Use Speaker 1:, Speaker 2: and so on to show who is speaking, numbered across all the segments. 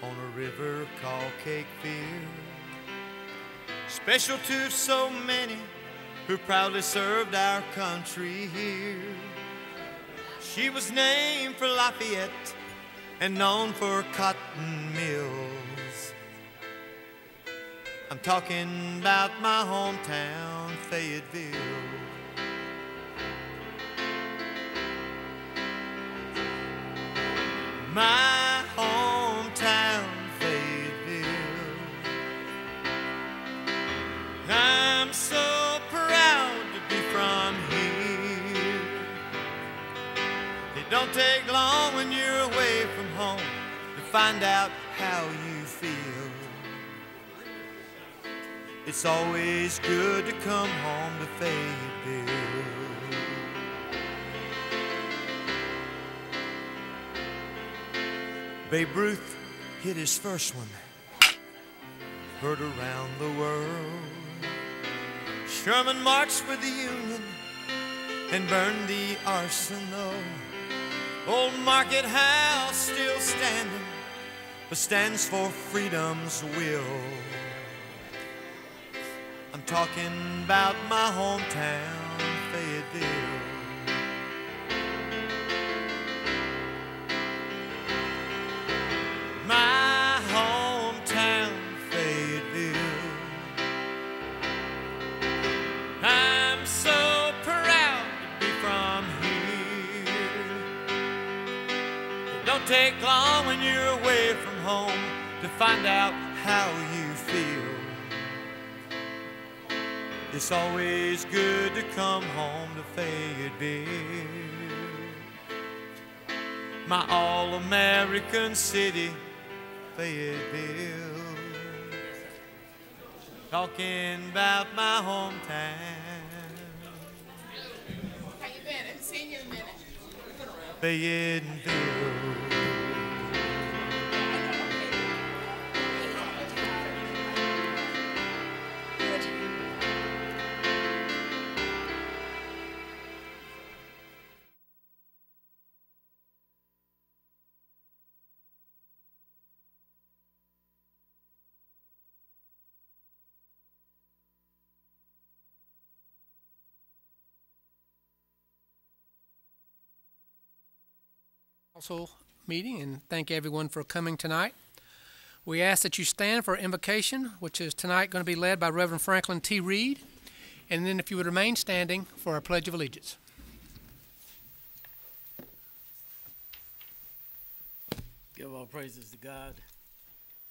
Speaker 1: on a river called Cakefield. Special to so many who proudly served our country here. She was named for Lafayette and known for cotton mills. I'm talking about my hometown, Fayetteville. My hometown, Fayetteville. I'm so proud to be from here. It don't take long when you're away from home to find out how you feel. It's always good to come home to Fayetteville. Babe Ruth hit his first one, heard around the world. Sherman marched with the Union and burned the arsenal. Old Market House still standing, but stands for freedom's will. I'm talking about my hometown, Fayetteville. My hometown, Fayetteville. I'm so proud to be from here. It don't take long when you're away from home to find out how you feel. It's always good to come home to Fayetteville. My all-American city, Fayetteville. Talking about my hometown.
Speaker 2: How you been? Haven't seen you in a minute.
Speaker 1: Fayetteville.
Speaker 3: Council meeting, and thank everyone for coming tonight. We ask that you stand for invocation, which is tonight going to be led by Reverend Franklin T. Reed, and then if you would remain standing for our Pledge of Allegiance.
Speaker 4: Give all praises to God.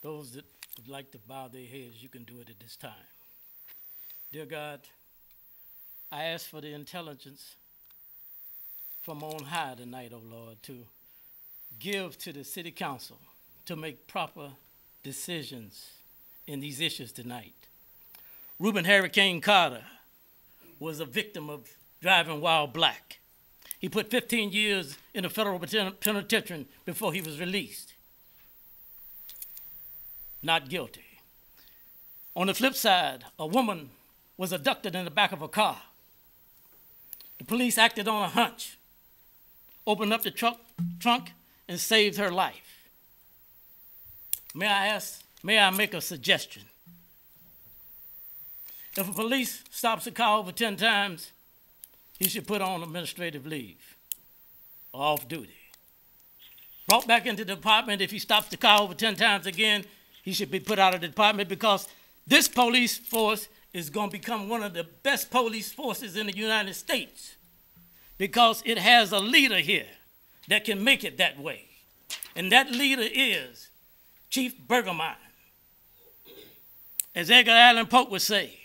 Speaker 4: Those that would like to bow their heads, you can do it at this time. Dear God, I ask for the intelligence from on high tonight, O Lord, to give to the city council to make proper decisions in these issues tonight. Reuben Hurricane Carter was a victim of driving while black. He put 15 years in a federal penitentiary before he was released. Not guilty. On the flip side, a woman was abducted in the back of a car. The police acted on a hunch, opened up the trunk, and saved her life. May I make a suggestion? If a police stops a car over 10 times, he should put on administrative leave, or off duty. Brought back into the department, if he stops the car over 10 times again, he should be put out of the department, because this police force is going to become one of the best police forces in the United States, because it has a leader here that can make it that way. And that leader is Chief Burgermine. As Edgar Allan Poe would say,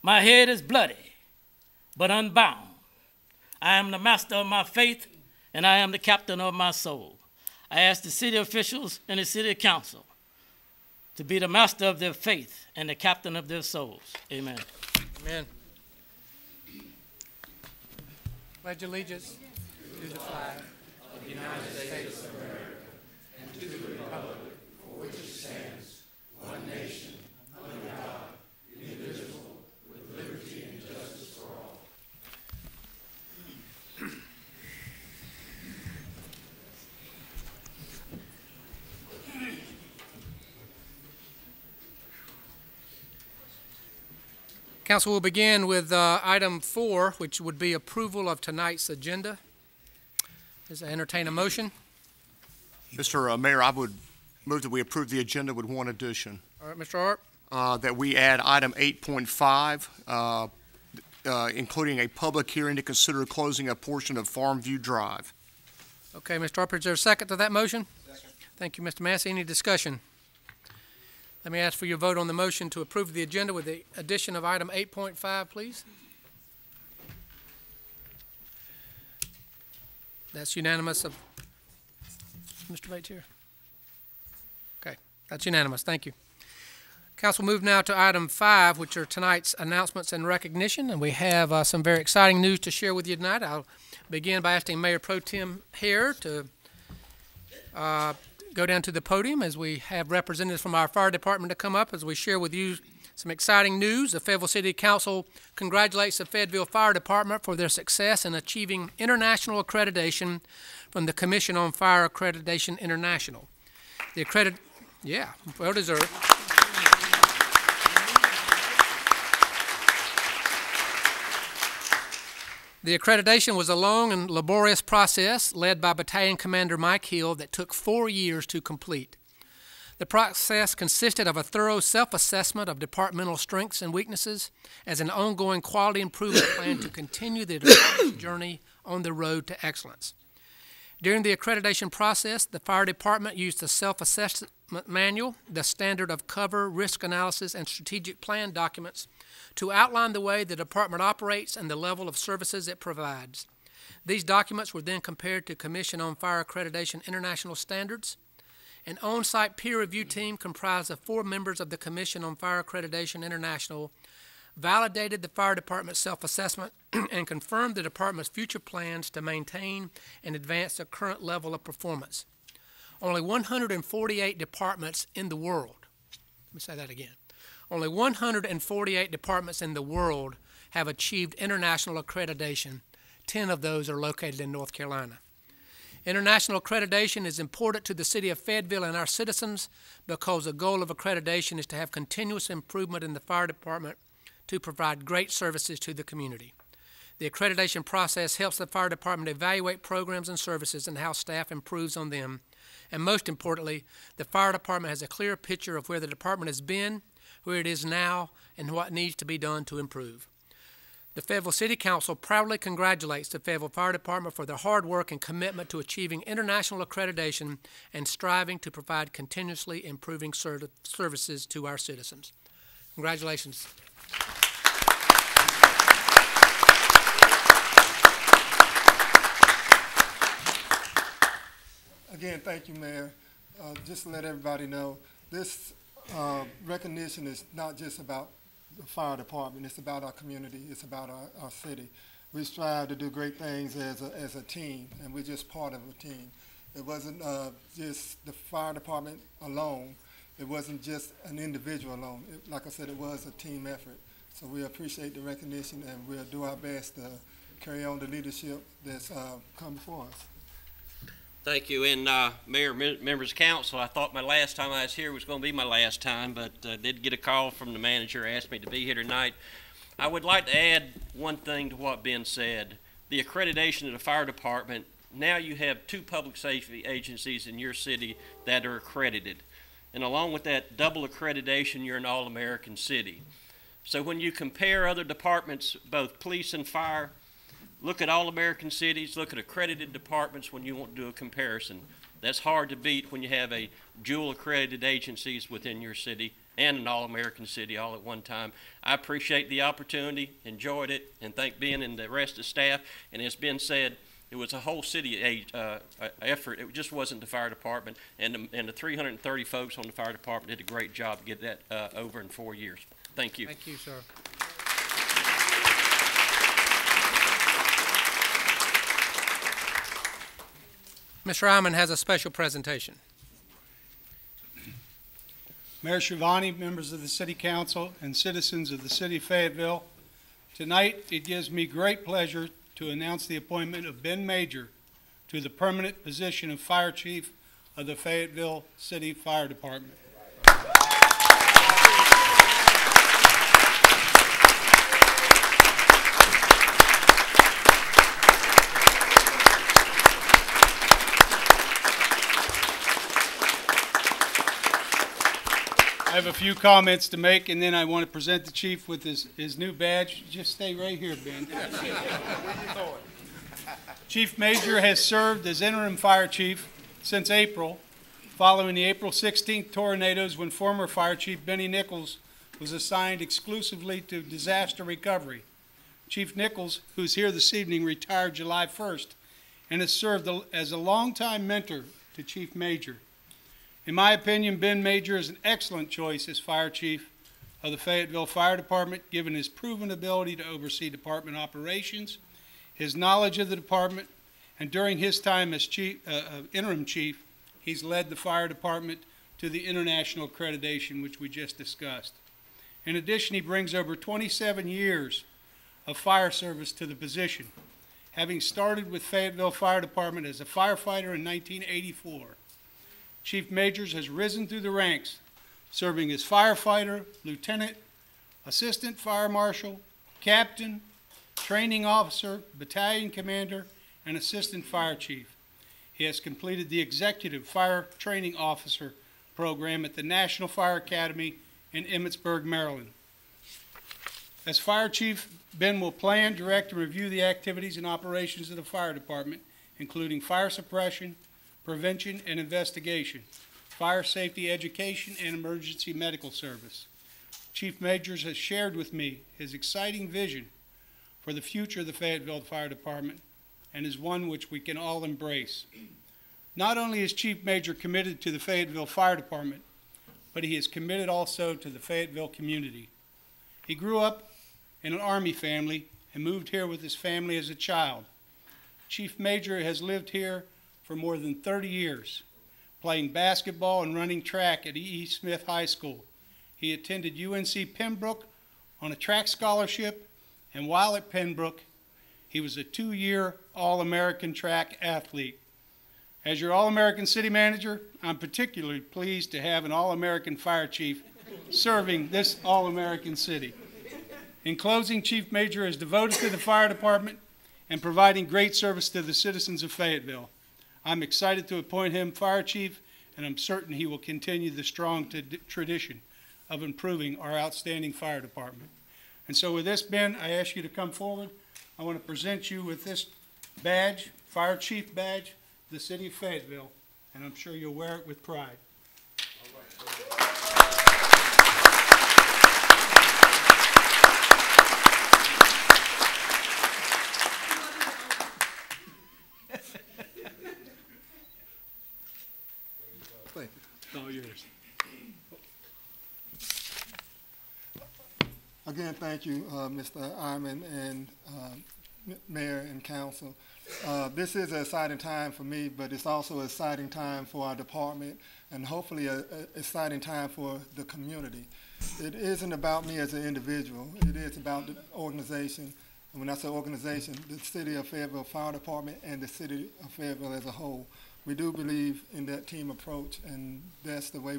Speaker 4: my head is bloody, but unbound. I am the master of my faith, and I am the captain of my soul. I ask the city officials and the city council to be the master of their faith and the captain of their souls. Amen.
Speaker 3: Amen. Pledge allegiance to the flag of the United States of America and to the republic for which it stands, one nation, under God, indivisible, with liberty and justice for all. Council will begin with item 4, which would be approval of tonight's agenda. Does I entertain a motion?
Speaker 5: Mr. Mayor, I would move that we approve the agenda with one addition.
Speaker 3: All right, Mr. Art.
Speaker 5: That we add item 8.5, including a public hearing to consider closing a portion of Farmview Drive.
Speaker 3: Okay, Mr. Harper, is there a second to that motion? Second. Thank you, Mr. Massey. Any discussion? Let me ask for your vote on the motion to approve the agenda with the addition of item 8.5, please. That's unanimous of Mr. Bates here. Okay, that's unanimous. Thank you. Council move now to item 5, which are tonight's announcements and recognition, and we have some very exciting news to share with you tonight. I'll begin by asking Mayor Pro Tem Hare to go down to the podium as we have representatives from our fire department to come up as we share with you some exciting news. The Fayetteville City Council congratulates the Fayetteville Fire Department for their success in achieving international accreditation from the Commission on Fire Accreditation International. Yeah, well deserved. The accreditation was a long and laborious process led by Battalion Commander Mike Hill that took 4 years to complete. The process consisted of a thorough self-assessment of departmental strengths and weaknesses as an ongoing quality improvement plan to continue the department's journey on the road to excellence. During the accreditation process, the fire department used the self-assessment manual, the standard of cover, risk analysis, and strategic plan documents to outline the way the department operates and the level of services it provides. These documents were then compared to Commission on Fire Accreditation International Standards. An on-site peer review team comprised of 4 members of the Commission on Fire Accreditation International validated the fire department's self-assessment and confirmed the department's future plans to maintain and advance the current level of performance. Only 148 departments in the world, let me say that again, only 148 departments in the world have achieved international accreditation. 10 of those are located in North Carolina. International accreditation is important to the city of Fayetteville and our citizens because the goal of accreditation is to have continuous improvement in the fire department to provide great services to the community. The accreditation process helps the fire department evaluate programs and services and how staff improves on them. And most importantly, the fire department has a clear picture of where the department has been, where it is now, and what needs to be done to improve. The Fayetteville City Council proudly congratulates the Fayetteville Fire Department for their hard work and commitment to achieving international accreditation and striving to provide continuously improving services to our citizens. Congratulations.
Speaker 6: Again, thank you, Mayor. Just to let everybody know, this recognition is not just about the fire department. It's about our community. It's about our city. We strive to do great things as a team, and we're just part of a team. It wasn't just the fire department alone. It wasn't just an individual alone. Like I said, it was a team effort. So we appreciate the recognition, and we'll do our best to carry on the leadership that's come before us.
Speaker 7: Thank you. And Mayor, members of council, I thought my last time I was here was going to be my last time, but did get a call from the manager, asked me to be here tonight. I would like to add one thing to what Ben said. The accreditation of the fire department, now you have 2 public safety agencies in your city that are accredited. And along with that double accreditation, you're an all-American city. So when you compare other departments, both police and fire, look at all-American cities, look at accredited departments when you want to do a comparison. That's hard to beat when you have a dual accredited agencies within your city and an all-American city all at one time. I appreciate the opportunity, enjoyed it, and thank Ben and the rest of the staff. And as Ben said, it was a whole city effort. It just wasn't the fire department. And the 330 folks on the fire department did a great job to get that over in 4 years. Thank you.
Speaker 3: Thank you, sir. Mr. Iman has a special presentation.
Speaker 8: Mayor Schiavone, members of the City Council, and citizens of the City of Fayetteville, tonight it gives me great pleasure to announce the appointment of Ben Major to the permanent position of Fire Chief of the Fayetteville City Fire Department. have a few comments to make, and then I want to present the chief with his new badge. Just stay right here, Ben. Chief Major has served as interim fire chief since April, following the April 16th tornadoes when former Fire Chief Benny Nichols was assigned exclusively to disaster recovery. Chief Nichols, who's here this evening, retired July 1st and has served as a longtime mentor to Chief Major. In my opinion, Ben Major is an excellent choice as Fire Chief of the Fayetteville Fire Department, given his proven ability to oversee department operations, his knowledge of the department, and during his time as interim chief, he's led the fire department to the international accreditation, which we just discussed. In addition, he brings over 27 years of fire service to the position, having started with Fayetteville Fire Department as a firefighter in 1984. Chief Majors has risen through the ranks, serving as firefighter, lieutenant, assistant fire marshal, captain, training officer, battalion commander, and assistant fire chief. He has completed the executive fire training officer program at the National Fire Academy in Emmitsburg, Maryland. As fire chief, Ben will plan, direct, and review the activities and operations of the fire department, including fire suppression, prevention and investigation, fire safety education, and emergency medical service. Chief Majors has shared with me his exciting vision for the future of the Fayetteville Fire Department, and is one which we can all embrace. Not only is Chief Major committed to the Fayetteville Fire Department, but he is committed also to the Fayetteville community. He grew up in an Army family and moved here with his family as a child. Chief Major has lived here for more than 30 years, playing basketball and running track at E.E. Smith High School. He attended UNC Pembroke on a track scholarship, and while at Pembroke, he was a 2-year All-American track athlete. As your All-American City Manager, I'm particularly pleased to have an All-American Fire Chief serving this All-American city. In closing, Chief Major is devoted to the fire department and providing great service to the citizens of Fayetteville. I'm excited to appoint him Fire Chief, and I'm certain he will continue the strong tradition of improving our outstanding fire department. And so with this, Ben, I ask you to come forward. I want to present you with this badge, Fire Chief badge, the city of Fayetteville, and I'm sure you'll wear it with pride. It's all yours.
Speaker 6: Again, thank you, Mr. Iron and Mayor and Council. This is an exciting time for me, but it's also an exciting time for our department and hopefully an exciting time for the community. It isn't about me as an individual. It is about the organization. And when I say organization, the City of Fayetteville Fire Department and the City of Fayetteville as a whole. We do believe in that team approach, and that's the way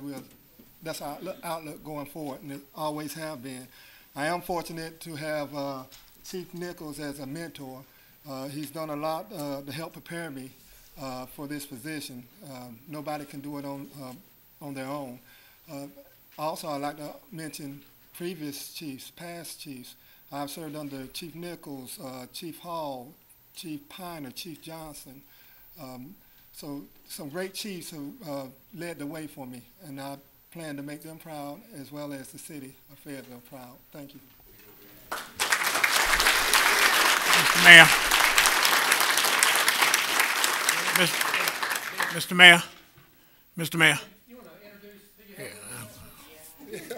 Speaker 6: that's our outlook going forward, and it always have been. I am fortunate to have Chief Nichols as a mentor. He's done a lot to help prepare me for this position. Nobody can do it on their own. Also, I'd like to mention previous chiefs, past chiefs. I've served under Chief Nichols, Chief Hall, Chief Piner, Chief Johnson. So some great chiefs who led the way for me, and I plan to make them proud as well as the city of Fayetteville proud. Thank you.
Speaker 9: Mr. Mayor. Mr. Mayor. Mr. Mayor.
Speaker 3: You want to introduce?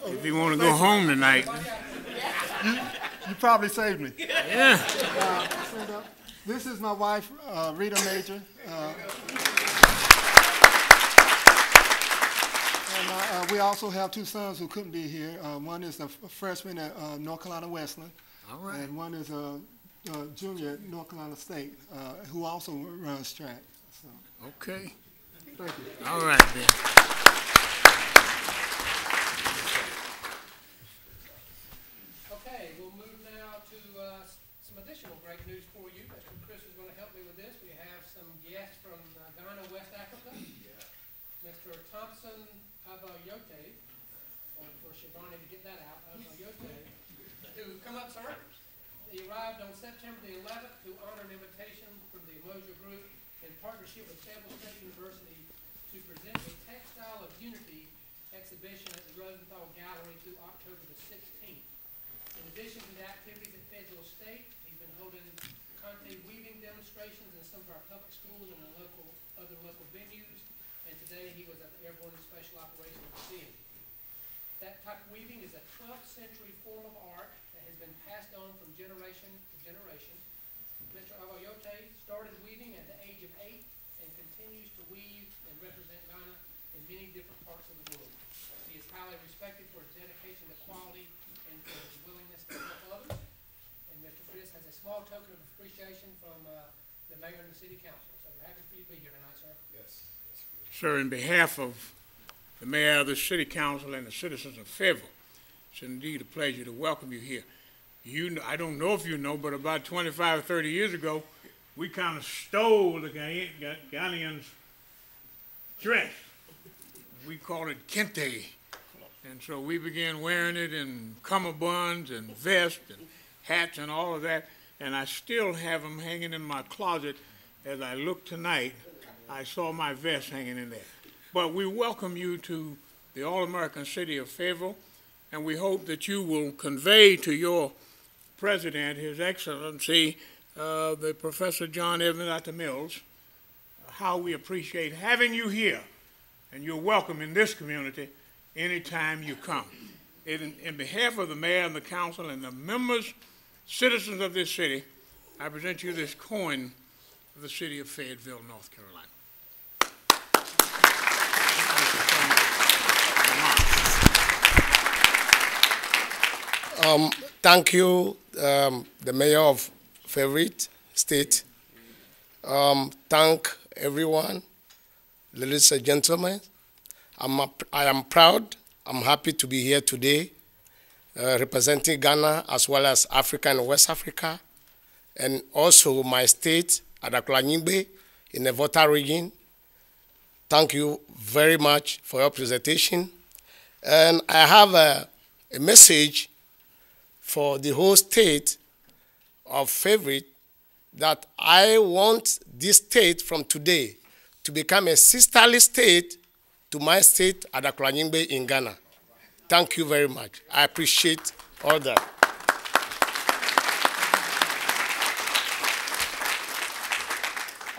Speaker 9: If you want to go home tonight.
Speaker 6: You probably saved me.
Speaker 9: Yeah.
Speaker 6: This is my wife, Rita Major. And we also have two sons who couldn't be here. One is a freshman at North Carolina Wesleyan.
Speaker 9: All right.
Speaker 6: And one is a junior at North Carolina State, who also runs track. So,
Speaker 9: Okay.
Speaker 6: thank you.
Speaker 9: All right, then.
Speaker 3: Okay, we'll move now to some additional great news for you. Mr. Chris is going to help me with this. We have some guests from Ghana, West Africa. Mr. Thompson Abayote Shivani to get that out, to come up, sir. He arrived on September the 11th to honor an invitation from the Emoja Group in partnership with Fayetteville State University to present a Textile of Unity exhibition at the Rosenthal Gallery through October the 16th. In addition to the activities at Fayetteville State, he's been holding Conte weaving demonstrations in some of our public schools and in other local venues, and today he was at the Airborne Special Operations Museum. That type of weaving is a 12th century form of art that has been passed on from generation to generation. Mr. Avayote started weaving at the age of 8 and continues to weave and represent Ghana in many different parts of the world. He is highly respected for his dedication to quality and for his willingness to help others. And Mr. Chris has a small token of appreciation from the mayor and the city council. So we're happy for you to be here tonight, sir.
Speaker 9: Yes. Sir, in behalf of the mayor of the city council and the citizens of Fayetteville, it's indeed a pleasure to welcome you here. I don't know if you know, but about 25 or 30 years ago, we kind of stole the Ghanaians' dress. We called it kente. And so we began wearing it in cummerbunds and vests and hats and all of that. And I still have them hanging in my closet. As I look tonight, I saw my vest hanging in there. But we welcome you to the All-American city of Fayetteville, and we hope that you will convey to your president, His Excellency, the Professor John Evans at the Mills, how we appreciate having you here, and you're welcome in this community anytime you come. In behalf of the mayor and the council and the members, citizens of this city, I present you this coin of the city of Fayetteville, North Carolina.
Speaker 10: Thank you, the mayor of Fayetteville State. Thank everyone, ladies and gentlemen. I am proud. I'm happy to be here today, representing Ghana as well as Africa and West Africa, and also my state, Adakulanyingbe, in the Volta region. Thank you very much for your presentation. And I have a message for the whole state of Fayetteville that I want this state from today to become a sisterly state to my state, Adakulanyingbe in Ghana. Thank you very much. I appreciate all that.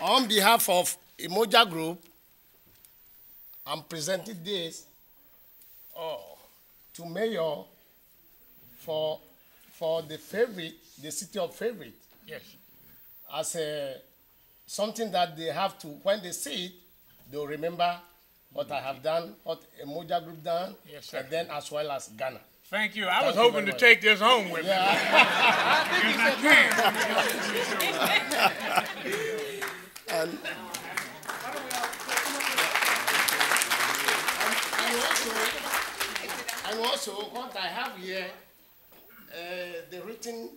Speaker 10: On behalf of Emoja Group, I'm presenting this to Mayor for the Fayetteville, the city of Fayetteville.
Speaker 9: Yes.
Speaker 10: As something that they have to, when they see it, they'll remember what I have done, what Emoja Group done,
Speaker 9: Yes, sir.
Speaker 10: and then as well as Ghana.
Speaker 9: Thank you. I was
Speaker 10: Thank you
Speaker 9: hoping to
Speaker 10: very
Speaker 9: take this home with me.
Speaker 10: Yeah. And also, what I have here, the written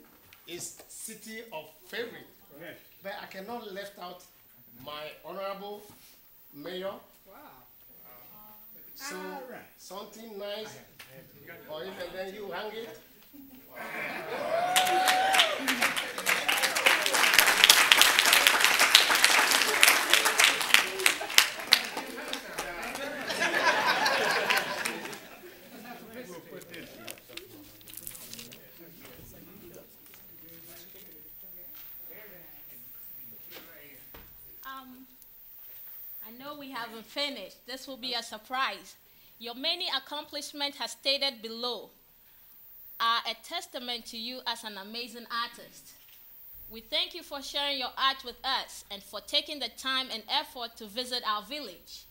Speaker 10: is City of Fayetteville.
Speaker 9: Yes.
Speaker 10: But I cannot left out my honorable mayor.
Speaker 3: Wow.
Speaker 10: So something nice, or even then you hang it.
Speaker 11: I know we haven't finished. This will be a surprise. Your many accomplishments, as stated below, are a testament to you as an amazing artist. We thank you for sharing your art with us and for taking the time and effort to visit our village.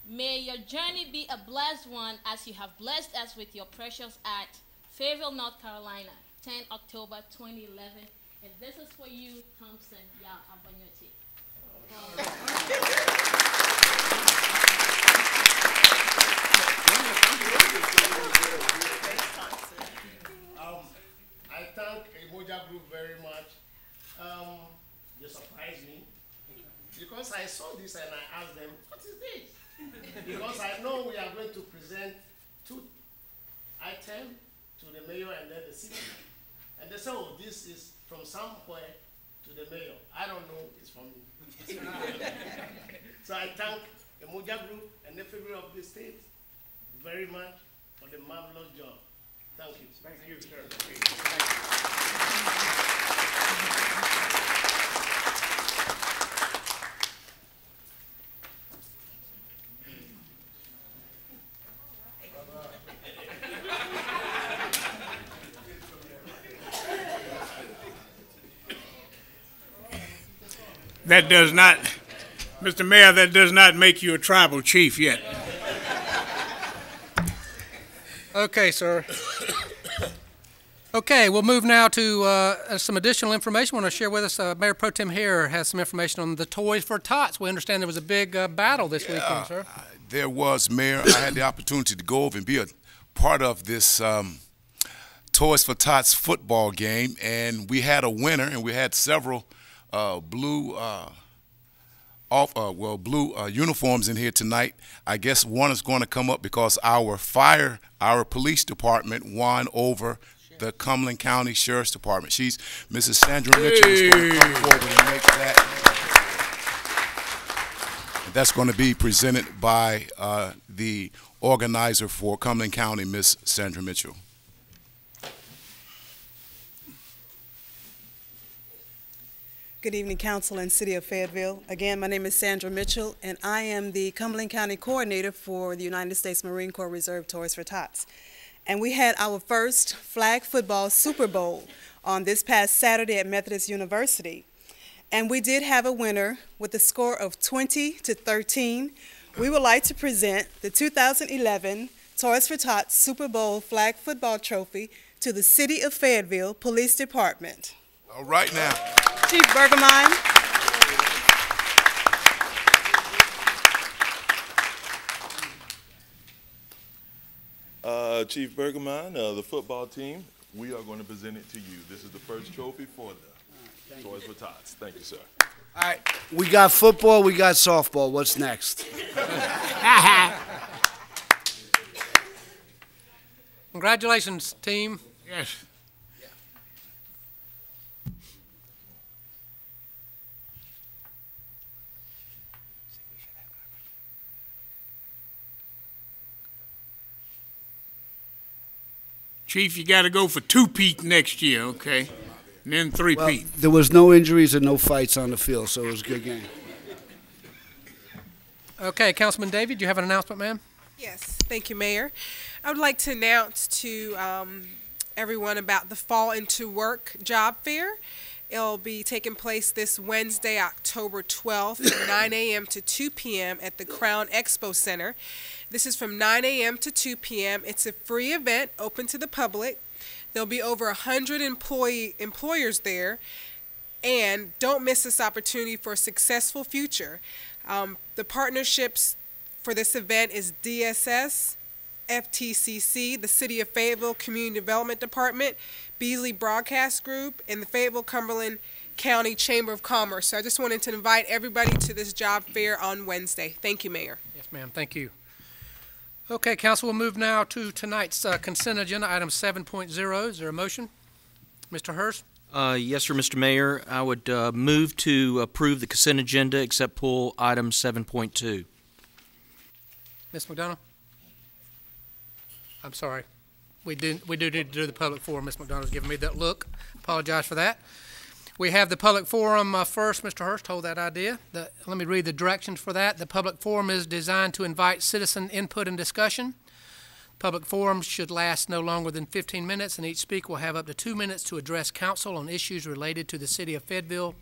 Speaker 11: May your journey be a blessed one as you have blessed us with your precious art. Fayetteville, North Carolina, 10 October 2011. And this is for you, Thompson Ya Abanyoti.
Speaker 10: I thank Emoja Group very much. They surprised me because I saw this and I asked them, what is this? Because I know we are going to present two
Speaker 12: item to the mayor and then the city. And they say, oh, this is from somewhere to the mayor. I don't know, it's from me. So I thank the Moja Group and the people of the state very much for the marvelous job. Thank you.
Speaker 9: Thank you, sir. That does not, Mr. Mayor, that does not make you a tribal chief yet.
Speaker 3: Okay, sir. Okay, we'll move now to some additional information. I want to share with us, Mayor Pro Tem Hare has some information on the Toys for Tots. We understand there was a big battle this weekend, sir.
Speaker 13: There was, Mayor. I had the opportunity to go over and be a part of this Toys for Tots football game, and we had a winner, and we had several blue uniforms in here tonight. I guess one is going to come up because our police department won over the Cumberland County Sheriff's Department. She's Mrs. Sandra Mitchell is going to come forward and make that. And that's going to be presented by the organizer for Cumberland County, Miss Sandra Mitchell.
Speaker 14: Good evening, Council and City of Fayetteville. Again, my name is Sandra Mitchell, and I am the Cumberland County Coordinator for the United States Marine Corps Reserve Toys for Tots. And we had our first flag football Super Bowl on this past Saturday at Methodist University. And we did have a winner with a score of 20-13. We would like to present the 2011 Toys for Tots Super Bowl flag football trophy to the City of Fayetteville Police Department.
Speaker 13: All right now.
Speaker 14: Chief Bergermine.
Speaker 15: Chief Bergermine, the football team, we are going to present it to you. This is the first trophy for the Toys for Tots. Thank you, sir.
Speaker 16: All right, we got football, we got softball. What's next?
Speaker 3: Congratulations, team.
Speaker 9: Yes. Chief, you got to go for two-peat next year, okay? And then three-peat.
Speaker 16: Well, there was no injuries and no fights on the field, so it was a good game.
Speaker 3: Okay, Councilman David, do you have an announcement, ma'am?
Speaker 17: Yes, thank you, Mayor. I would like to announce to everyone about the Fall Into Work job fair. It'll be taking place this Wednesday, October 12th, from 9 a.m. to 2 p.m. at the Crown Expo Center. This is from 9 a.m. to 2 p.m. It's a free event open to the public. There'll be over 100 employers there. And don't miss this opportunity for a successful future. The partnerships for this event is DSS, FTCC, the City of Fayetteville Community Development Department, Beasley Broadcast Group, and the Fayetteville Cumberland County Chamber of Commerce. So I just wanted to invite everybody to this job fair on Wednesday. Thank you, Mayor.
Speaker 3: Yes, ma'am. Thank you. Okay, Council, we'll move now to tonight's consent agenda, item 7.0. Is there a motion? Mr. Hurst?
Speaker 18: Yes, sir, Mr. Mayor. I would move to approve the consent agenda except pull item 7.2.
Speaker 3: Ms. McDonough? I'm sorry. We do need to do the public forum. Ms. McDonough's giving me that look. Apologize for that. We have the public forum first. Mr. Hurst, hold that idea. Let me read the directions for that. The public forum is designed to invite citizen input and discussion. Public forums should last no longer than 15 minutes, and each speaker will have up to 2 minutes to address council on issues related to the City of Fayetteville.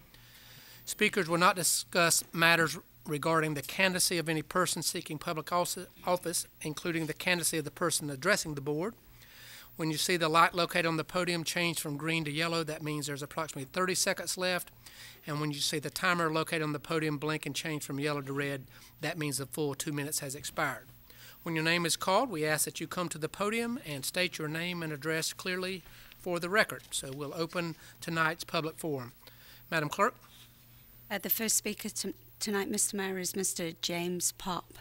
Speaker 3: Speakers will not discuss matters regarding the candidacy of any person seeking public office, including the candidacy of the person addressing the board. When you see the light located on the podium change from green to yellow, that means there's approximately 30 seconds left. And when you see the timer located on the podium blink and change from yellow to red, that means the full 2 minutes has expired. When your name is called, we ask that you come to the podium and state your name and address clearly for the record. So we'll open tonight's public forum. Madam Clerk?
Speaker 19: The first speaker tonight, Mr. Mayor, is Mr. James Pop.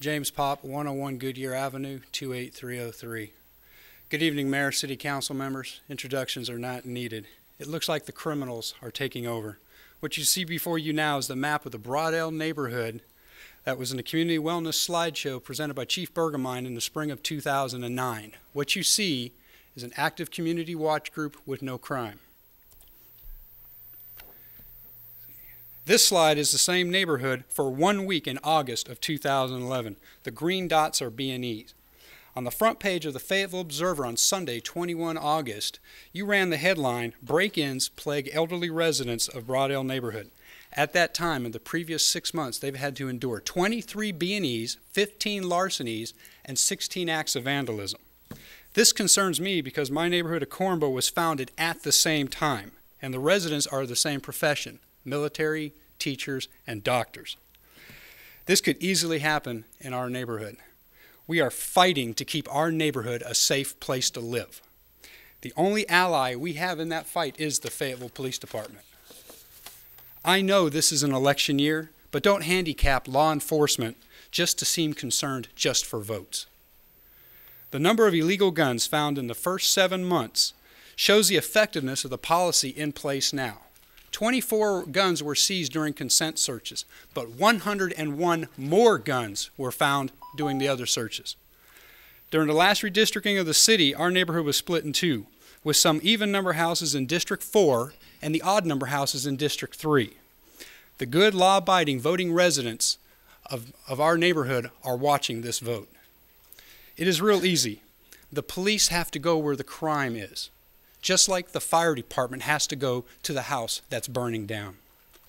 Speaker 8: James Pop, 101 Goodyear Avenue, 28303. Good evening, Mayor, City Council members. Introductions are not needed. It looks like the criminals are taking over. What you see before you now is the map of the Broadale neighborhood that was in the Community Wellness slideshow presented by Chief Bergamine in the spring of 2009. What you see is an active community watch group with no crime. This slide is the same neighborhood for 1 week in August of 2011. The green dots are B&Es. On the front page of the Fayetteville Observer on Sunday, 21 August, you ran the headline, "Break-ins Plague Elderly Residents of Broadale Neighborhood." At that time, in the previous 6 months, they've had to endure 23 B&Es, 15 larcenies, and 16 acts of vandalism. This concerns me because my neighborhood of Cornbow was founded at the same time, and the residents are the same profession: military, teachers, and doctors. This could easily happen in our neighborhood. We are fighting to keep our neighborhood a safe place to live. The only ally we have in that fight is the Fayetteville Police Department. I know this is an election year, but don't handicap law enforcement just to seem concerned just for votes. The number of illegal guns found in the first 7 months shows the effectiveness of the policy in place now. 24 guns were seized during consent searches, but 101 more guns were found doing the other searches. During the last redistricting of the city, our neighborhood was split in two, with some even number houses in District 4 and the odd number houses in District 3. The good, law-abiding voting residents of our neighborhood are watching this vote. It is real easy. The police have to go where the crime is, just like the fire department has to go to the house that's burning down.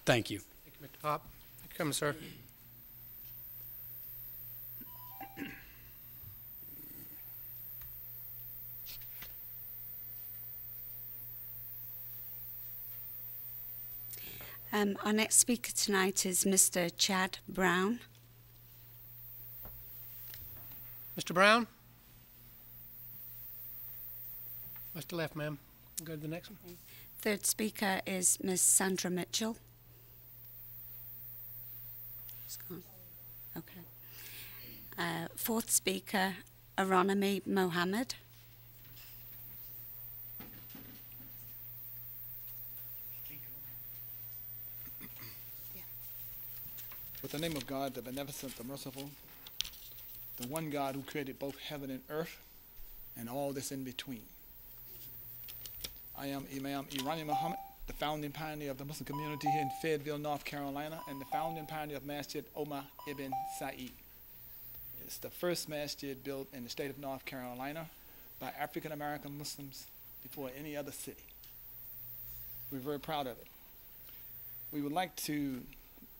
Speaker 8: Thank you.
Speaker 3: Thank you, Mr. Pop. Come, sir.
Speaker 19: Our next speaker tonight is Mr. Chad Brown.
Speaker 3: Mr. Brown? Much to left, ma'am. Go to the next one.
Speaker 19: Third speaker is Ms. Sandra Mitchell. She's gone. Okay. Fourth speaker, Aronimi Mohammed.
Speaker 20: With the name of God, the beneficent, the merciful, the one God who created both heaven and earth and all that's in between. I am Imam Irani Muhammad, the founding pioneer of the Muslim community here in Fayetteville, North Carolina, and the founding pioneer of Masjid Omar ibn Said. It's the first masjid built in the state of North Carolina by African American Muslims before any other city. We're very proud of it. We would like to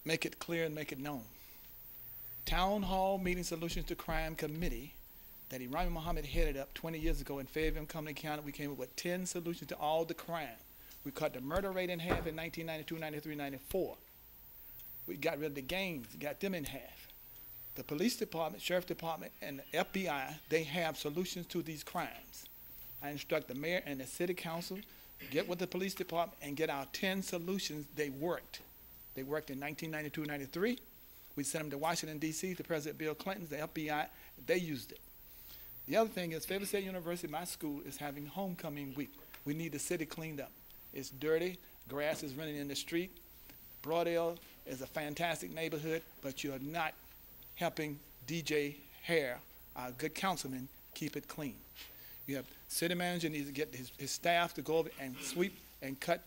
Speaker 20: make it clear and make it known. Town Hall Meeting Solutions to Crime Committee that Irani Muhammad headed up 20 years ago in Fayetteville and Cumberland County, we came up with 10 solutions to all the crime. We cut the murder rate in half in 1992, 93, 94. We got rid of the gangs, got them in half. The police department, sheriff department, and the FBI, they have solutions to these crimes. I instruct the mayor and the city council, get with the police department and get our 10 solutions. They worked. They worked in 1992, 93. We sent them to Washington, D.C., to President Bill Clinton, the FBI. They used it. The other thing is Fayetteville State University, my school, is having homecoming week. We need the city cleaned up. It's dirty. Grass is running in the street. Broadale is a fantastic neighborhood, but you're not helping DJ Hare, our good councilman, keep it clean. You have city manager needs to get his staff to go over and sweep and cut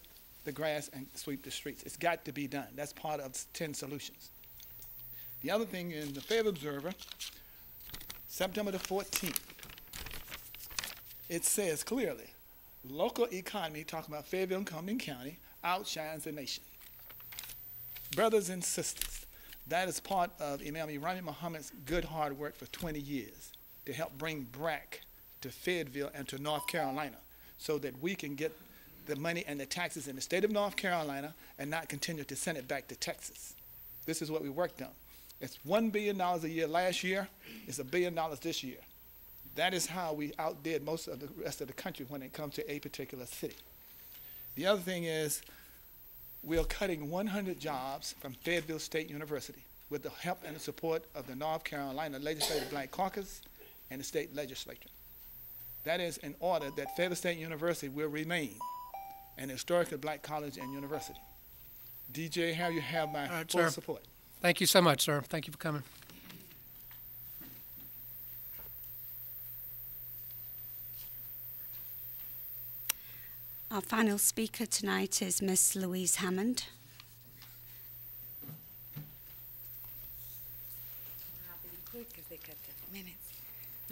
Speaker 20: the grass and sweep the streets. It's got to be done. That's part of 10 solutions. The other thing in the Fayetteville Observer, September the 14th, it says clearly, local economy, talking about Fayetteville and Cumberland County, outshines the nation. Brothers and sisters, that is part of Imam Irani Muhammad's good hard work for 20 years to help bring BRAC to Fayetteville and to North Carolina so that we can get the money and the taxes in the state of North Carolina and not continue to send it back to Texas. This is what we worked on. It's $1 billion a year last year. It's $1 billion this year. That is how we outdid most of the rest of the country when it comes to a particular city. The other thing is we're cutting 100 jobs from Fayetteville State University. with the help and the support of the North Carolina Legislative Black Caucus and the state legislature. That is in order that Fayetteville State University will remain an historically black college and university. DJ, how you have my full
Speaker 3: sir.
Speaker 20: support.
Speaker 3: Thank you so much, sir. Thank you for coming.
Speaker 19: Our final speaker tonight is Miss Louise Hammond.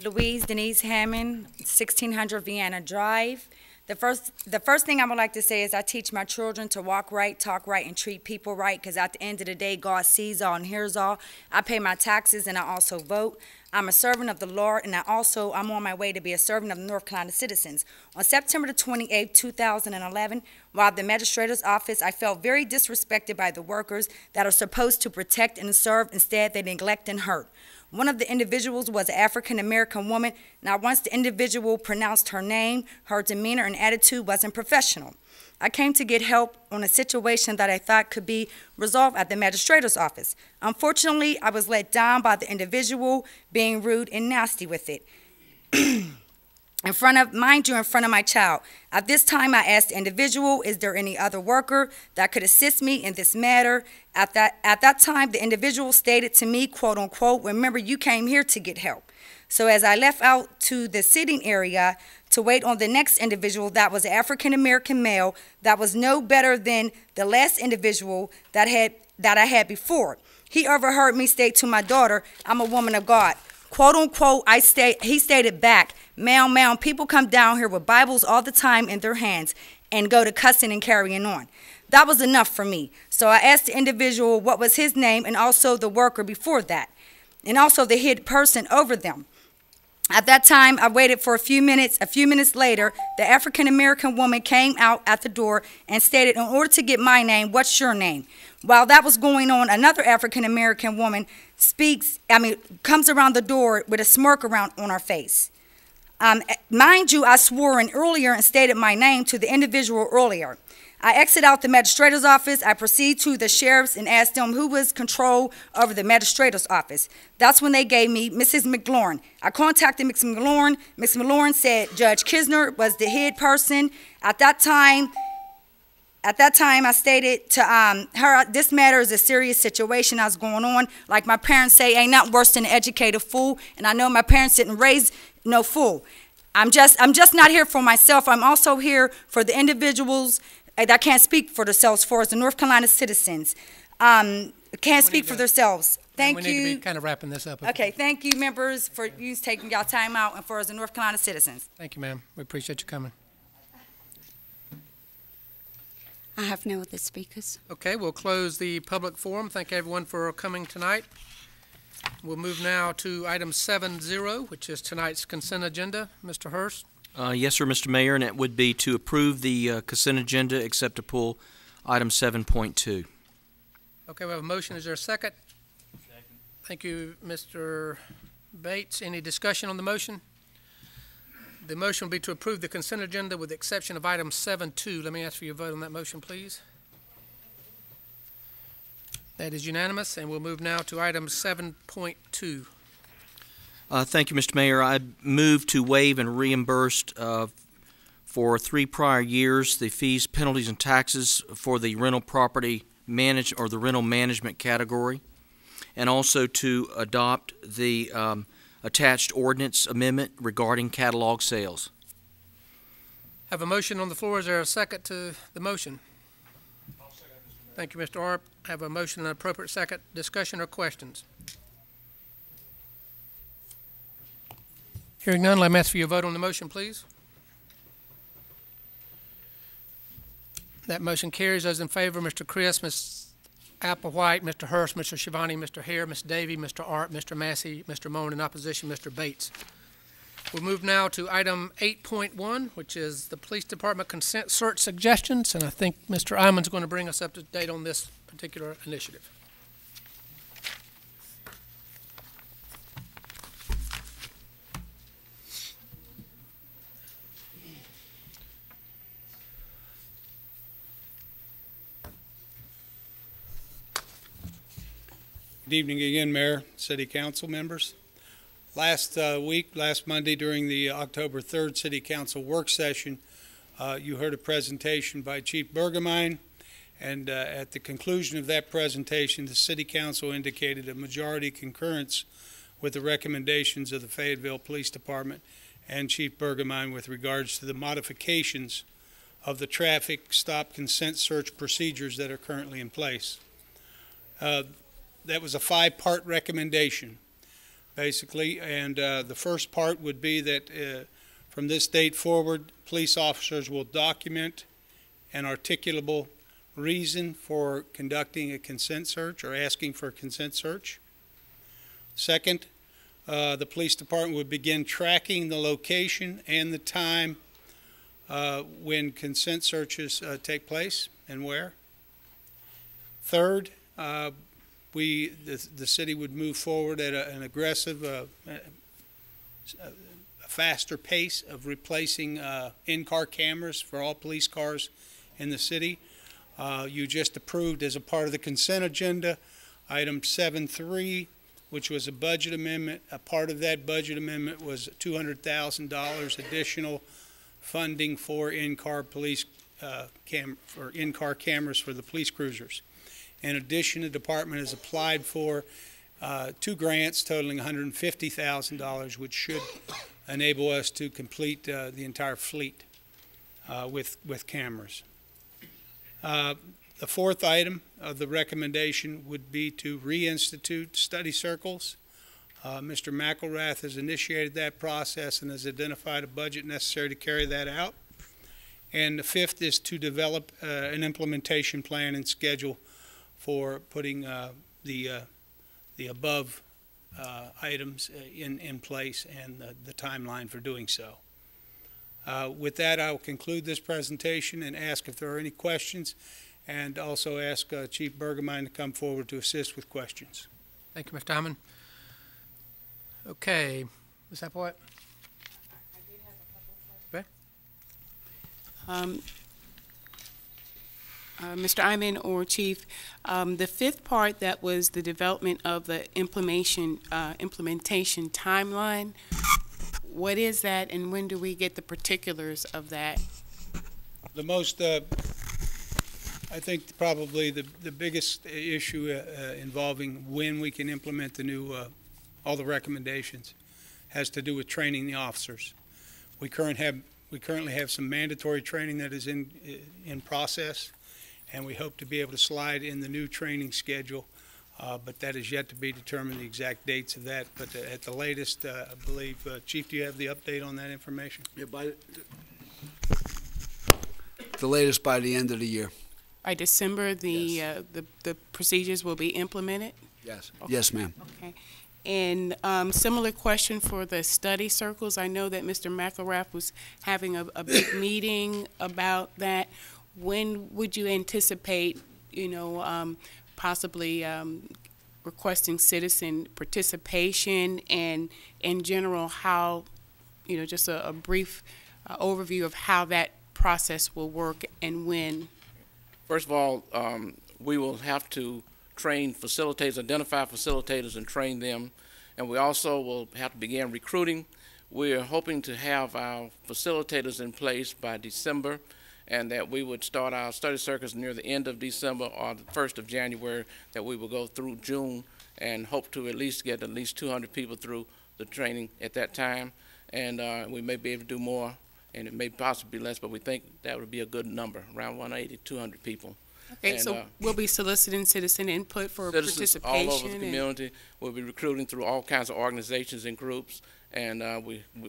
Speaker 21: Louise Denise Hammond, 1600 Vienna Drive. The first thing I would like to say is I teach my children to walk right, talk right, and treat people right, because at the end of the day, God sees all and hears all. I pay my taxes and I also vote. I'm a servant of the Lord, and I'm on my way to be a servant of the North Carolina citizens. On September the 28th, 2011, while at the magistrator's office, I felt very disrespected by the workers that are supposed to protect and serve. Instead, they neglect and hurt. One of the individuals was an African-American woman. Now, once the individual pronounced her name, her demeanor and attitude wasn't professional. I came to get help on a situation that I thought could be resolved at the magistrator's office. Unfortunately, I was let down by the individual being rude and nasty with it. In front of my child. At this time, I asked the individual, is there any other worker that could assist me in this matter? At that time, the individual stated to me, quote unquote, remember, you came here to get help. So as I left out to the sitting area to wait on the next individual that was an African-American male that was no better than the last individual that I had before. He overheard me state to my daughter, I'm a woman of God. Quote unquote, he stated back, ma'am, people come down here with Bibles all the time in their hands and go to cussing and carrying on. That was enough for me. So I asked the individual what was his name and also the worker before that, and also the hid person over them. At that time, I waited for a few minutes. A few minutes later, the African-American woman came out at the door and stated, in order to get my name, what's your name? While that was going on, another African-American woman comes around the door with a smirk on her face. Mind you, I swore in earlier and stated my name to the individual earlier. I exit out the magistrator's office. I proceed to the sheriff's and asked them who was control over the magistrator's office. That's when they gave me Mrs. McLaurin. I contacted Mrs. McLaurin. Ms. McLaurin said Judge Kisner was the head person. At that time, I stated to her, this matter is a serious situation that's going on. Like my parents say, ain't nothing worse than an educated fool. And I know my parents didn't raise no fool. I'm just not here for myself. I'm also here for the individuals that can't speak for themselves, for us, the North Carolina citizens. Can't speak for themselves. Thank you.
Speaker 3: We need to be kind of wrapping this up.
Speaker 21: Okay, thank you, members, for you taking your time out and for us, the North Carolina citizens.
Speaker 3: Thank you, ma'am. We appreciate you coming.
Speaker 19: I have no other speakers.
Speaker 3: Okay, we'll close the public forum. Thank everyone for coming tonight. We'll move now to item 7.0, which is tonight's consent agenda. Mr. Hurst?
Speaker 18: Yes, sir, Mr. Mayor, and it would be to approve the consent agenda except to pull item 7.2.
Speaker 3: Okay, we have a motion. Is there a second? Second. Thank you, Mr. Bates. Any discussion on the motion? The motion will be to approve the consent agenda with the exception of item 7.2. Let me ask for your vote on that motion, please. That is unanimous, and we'll move now to item 7.2.
Speaker 18: Thank you, Mr. Mayor. I move to waive and reimburse for 3 prior years the fees, penalties, and taxes for the rental property the rental management category, and also to adopt the attached ordinance amendment regarding catalog sales.
Speaker 3: Have a motion on the floor. Is there a second to the motion? I'll second, Mr. Mayor. Thank you, Mr. Arp. Have a motion and an appropriate second. Discussion or questions? Hearing none, let me ask for your vote on the motion, please. That motion carries. Those in favor, Mr. Chris, Ms. Applewhite, Mr. Hurst, Mr. Shivani, Mr. Hare, Ms. Davey, Mr. Art, Mr. Massey, Mr. Moen. In opposition, Mr. Bates. We'll move now to item 8.1, which is the Police Department consent search suggestions, and I think Mr. Iman's going to bring us up to date on this particular initiative.
Speaker 8: Good evening again, Mayor, City Council members. Last Monday, during the October 3rd City Council work session, you heard a presentation by Chief Bergemine, and at the conclusion of that presentation, the City Council indicated a majority concurrence with the recommendations of the Fayetteville Police Department and Chief Bergemine with regards to the modifications of the traffic stop consent search procedures that are currently in place. That was a 5-part recommendation, basically, and the first part would be that from this date forward, police officers will document an articulable reason for conducting a consent search or asking for a consent search. Second, the police department would begin tracking the location and the time when consent searches take place and where. Third, the city would move forward at an aggressive, a faster pace of replacing in-car cameras for all police cars in the city. You just approved, as a part of the consent agenda, item 7.3, which was a budget amendment. A part of that budget amendment was $200,000 additional funding for in-car police in-car cameras for the police cruisers. In addition, the department has applied for 2 grants totaling $150,000, which should enable us to complete the entire fleet with cameras. The fourth item of the recommendation would be to reinstitute study circles. Mr. McElrath has initiated that process and has identified a budget necessary to carry that out. And the fifth is to develop an implementation plan and schedule for putting the above items in place and the timeline for doing so. With that, I will conclude this presentation and ask if there are any questions, and also ask Chief Bergemine to come forward to assist with questions.
Speaker 3: Thank you, Mr. Hammond. Okay, Ms. Applewhite.
Speaker 2: Mr. Iman or Chief, the fifth part, that was the development of the implementation timeline. What is that, and when do we get the particulars of that?
Speaker 8: The most, I think probably the biggest issue involving when we can implement the new, all the recommendations, has to do with training the officers. We currently have some mandatory training that is in process, and we hope to be able to slide in the new training schedule, but that is yet to be determined, the exact dates of that. But at the latest, I believe, Chief, do you have the update on that information?
Speaker 16: Yeah, by the latest by the end of the year.
Speaker 2: By December, the procedures will be implemented?
Speaker 16: Yes.
Speaker 2: Okay.
Speaker 16: Yes, ma'am.
Speaker 2: Okay. And similar question for the study circles. I know that Mr. McElrath was having a big meeting about that. When would you anticipate, possibly requesting citizen participation, and in general how, just a brief overview of how that process will work and when?
Speaker 22: First of all, we will have to train facilitators, identify facilitators and train them, and we also will have to begin recruiting. We are hoping to have our facilitators in place by December, and that we would start our study circuits near the end of December or the 1st of January, that we will go through June and hope to at least get at least 200 people through the training at that time. And we may be able to do more, and it may possibly be less, but we think that would be a good number, around 180, 200 people.
Speaker 2: Okay,
Speaker 22: and,
Speaker 2: so we'll be soliciting citizen input for
Speaker 22: citizens
Speaker 2: participation.
Speaker 22: all over the community. We'll be recruiting through all kinds of organizations and groups, and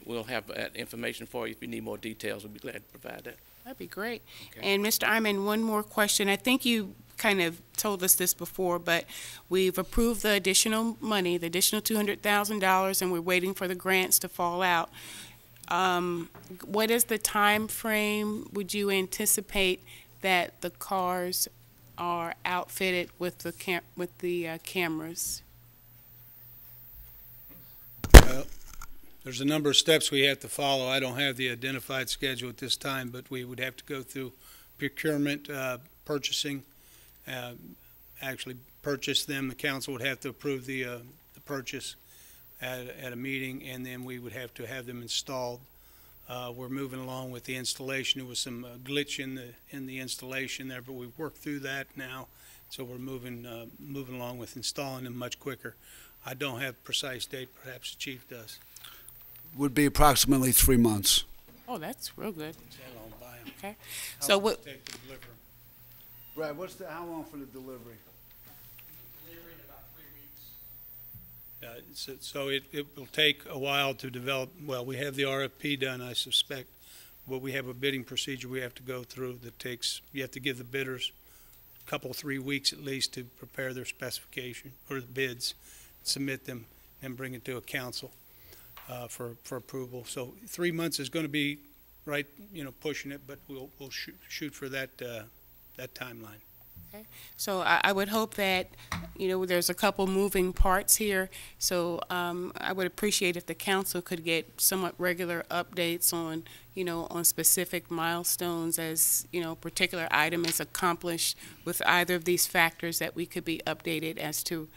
Speaker 22: we'll have that information for you. If you need more details, we'll be glad to provide that.
Speaker 2: That'd be great.
Speaker 22: Okay.
Speaker 2: And Mr. Iman, one more question. I think you kind of told us this before, but we've approved the additional money, the additional $200,000, and we're waiting for the grants to fall out. What is the time frame would you anticipate that the cars are outfitted with the cameras?
Speaker 8: There's a number of steps we have to follow. I don't have the identified schedule at this time, but we would have to go through procurement, purchasing, actually purchase them. The council would have to approve the purchase at a meeting, and then we would have to have them installed. We're moving along with the installation. There was some glitch in the installation there, but we've worked through that now, so we're moving along with installing them much quicker. I don't have a precise date. Perhaps the chief does.
Speaker 16: Would be approximately 3 months.
Speaker 2: Oh, that's real good. Okay.
Speaker 8: How
Speaker 2: So
Speaker 8: long
Speaker 2: what?
Speaker 8: does it take to deliver 'em?
Speaker 16: Brad, how long for the delivery?
Speaker 8: So it will take a while to develop. Well, we have the RFP done, I suspect, but we have a bidding procedure we have to go through that takes, you have to give the bidders a couple, 3 weeks at least to prepare their specification or the bids, submit them, and bring it to a council for approval. So 3 months is going to be right, pushing it, but we'll shoot for that timeline.
Speaker 2: Okay. So I would hope that, there's a couple moving parts here. So I would appreciate if the council could get somewhat regular updates on, on specific milestones as, particular item is accomplished with either of these factors, that we could be updated as to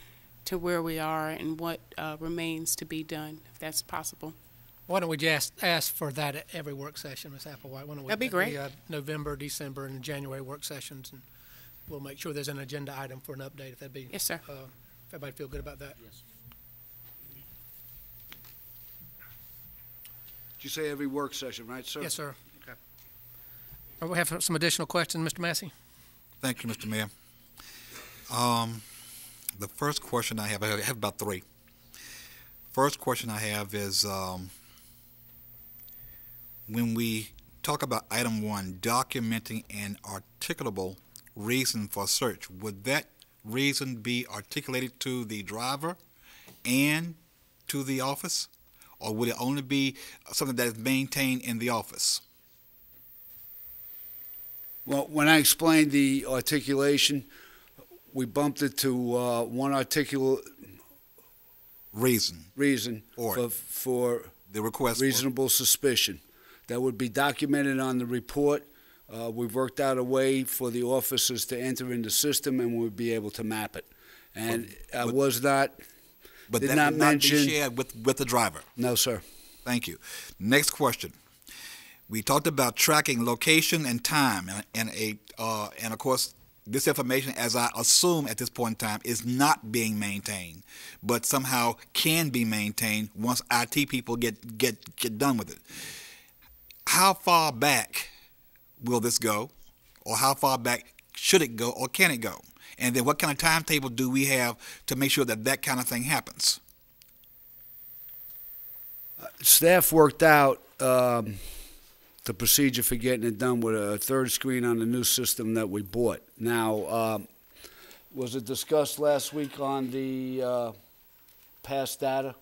Speaker 2: where we are and what remains to be done, if that's possible.
Speaker 3: Why don't we just ask for that at every work session, Ms. Applewhite? Why don't we?
Speaker 2: That'd be great.
Speaker 3: November, December, and January work sessions, and we'll make sure there's an agenda item for an update, if that'd be.
Speaker 2: Yes, sir.
Speaker 3: If everybody feel good about that?
Speaker 16: Yes. Did you say every work session, right, sir?
Speaker 3: Yes, sir.
Speaker 16: Okay.
Speaker 3: We have some additional questions, Mr. Massey?
Speaker 1: Thank you, Mr. Mayor. The first question I have about three. First question I have is, when we talk about item 1, documenting an articulable reason for search, would that reason be articulated to the driver and to the office, or would it only be something that is maintained in the office?
Speaker 16: Well, when I explained the articulation, we bumped it to one articulate reason
Speaker 1: or
Speaker 16: for
Speaker 1: the request
Speaker 16: reasonable suspicion. That would be documented on the report. We've worked out a way for the officers to enter in the system, and we'll be able to map it. And I was not,
Speaker 1: but
Speaker 16: did
Speaker 1: that
Speaker 16: not
Speaker 1: would not
Speaker 16: mention.
Speaker 1: be shared with the driver.
Speaker 16: No, sir.
Speaker 1: Thank you. Next question. We talked about tracking location and time, and of course, this information, as I assume at this point in time, is not being maintained, but somehow can be maintained once IT people get done with it. How far back will this go, or how far back should it go, or can it go? And then what kind of timetable do we have to make sure that that kind of thing happens?
Speaker 16: Staff worked out the procedure for getting it done with a third screen on the new system that we bought. Now, was it discussed last week on the past data?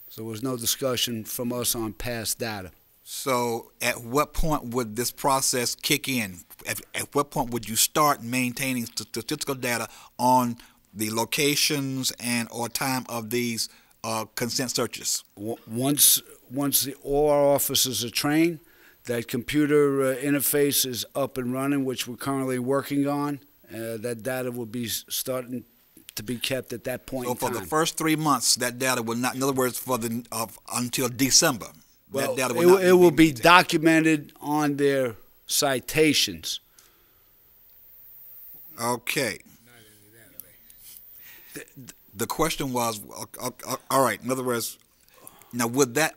Speaker 16: So there was no discussion from us on past data.
Speaker 1: So at what point would this process kick in? At what point would you start maintaining statistical data on the locations and or time of these consent searches?
Speaker 16: Once all our officers are trained, that computer interface is up and running, which we're currently working on. That data will be starting to be kept at that point in time.
Speaker 1: So for the first 3 months, that data will not, in other words, until December,
Speaker 16: well,
Speaker 1: that data will
Speaker 16: it will be documented on their citations.
Speaker 1: Okay. The question was, all right, in other words, now would that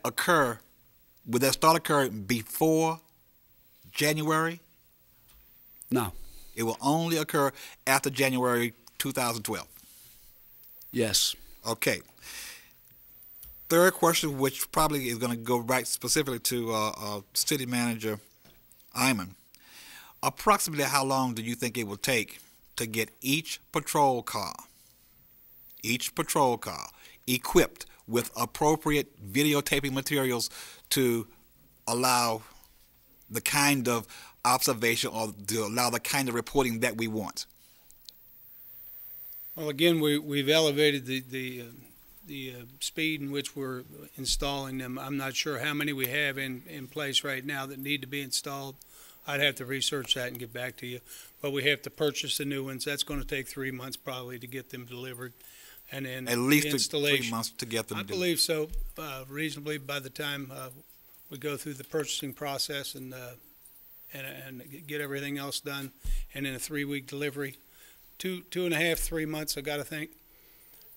Speaker 1: start occurring before January?
Speaker 16: No.
Speaker 1: It will only occur after January 2012?
Speaker 16: Yes.
Speaker 1: Okay. Third question, which probably is going to go right specifically to City Manager Iman. Approximately how long do you think it will take to get each patrol car equipped with appropriate videotaping materials to allow the kind of observation or to allow the kind of reporting that we want?
Speaker 8: Well, again, we've elevated the speed in which we're installing them. I'm not sure how many we have in place right now that need to be installed. I'd have to research that and get back to you. But we have to purchase the new ones. That's going to take 3 months probably to get them delivered. And then
Speaker 1: At least
Speaker 8: the
Speaker 1: 3
Speaker 8: installation.
Speaker 1: months to get them.
Speaker 8: I believe so, reasonably by the time we go through the purchasing process and get everything else done, and then a 3-week delivery, 2.5, 3 months, I got to think,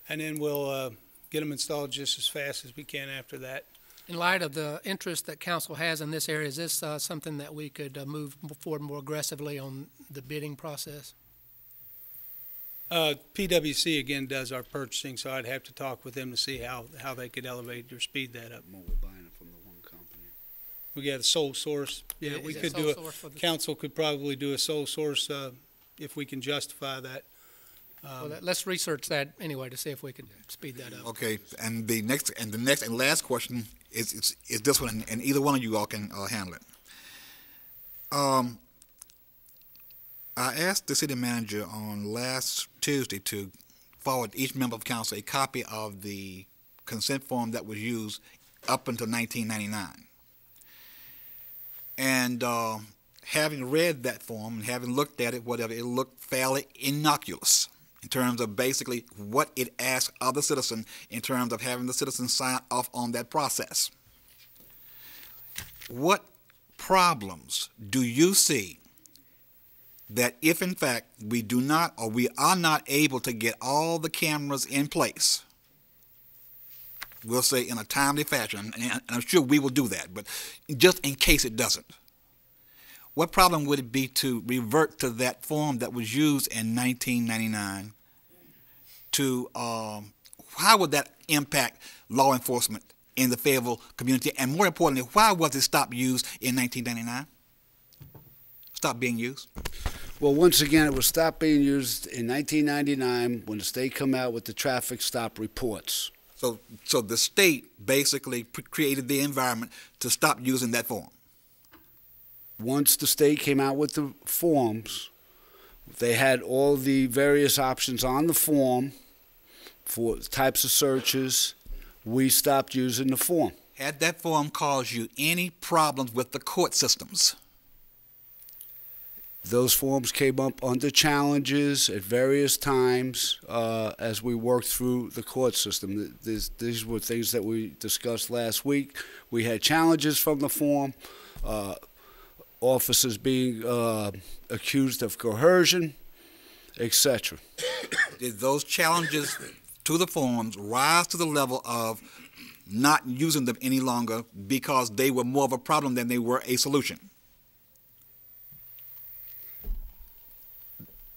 Speaker 8: and then we'll get them installed just as fast as we can after that.
Speaker 3: In light of the interest that council has in this area, is this something that we could move forward more aggressively on the bidding process?
Speaker 8: PwC again does our purchasing, so I'd have to talk with them to see how they could elevate or speed that up.
Speaker 16: We're buying it from the one company.
Speaker 8: We got a sole source. Yeah,
Speaker 3: Is
Speaker 8: we
Speaker 3: it
Speaker 8: could
Speaker 3: sole
Speaker 8: do
Speaker 3: source for the-
Speaker 8: council could probably do a sole source if we can justify that.
Speaker 3: Well, let's research that anyway to see if we could speed that up.
Speaker 1: Okay, and the next and last question is this one, and either one of you all can handle it. I asked the city manager on last Tuesday to forward each member of council a copy of the consent form that was used up until 1999. And having read that form and having looked at it, whatever, it looked fairly innocuous in terms of basically what it asked of the citizen in terms of having the citizen sign off on that process. What problems do you see that if in fact we do not or we are not able to get all the cameras in place, we'll say in a timely fashion, and I'm sure we will do that, but just in case it doesn't, what problem would it be to revert to that form that was used in 1999 to, how would that impact law enforcement in the Fayetteville community? And more importantly, why was it stopped used in 1999? Stopped being used?
Speaker 16: Well, once again, it was stopped being used in 1999 when the state come out with the traffic stop reports.
Speaker 1: So the state basically created the environment to stop using that form.
Speaker 16: Once the state came out with the forms, they had all the various options on the form for types of searches. We stopped using the form.
Speaker 1: Had that form caused you any problems with the court systems?
Speaker 16: Those forms came up under challenges at various times as we worked through the court system. These were things that we discussed last week. We had challenges from the form, officers being accused of coercion, etc.
Speaker 1: Did those challenges to the forms rise to the level of not using them any longer because they were more of a problem than they were a solution?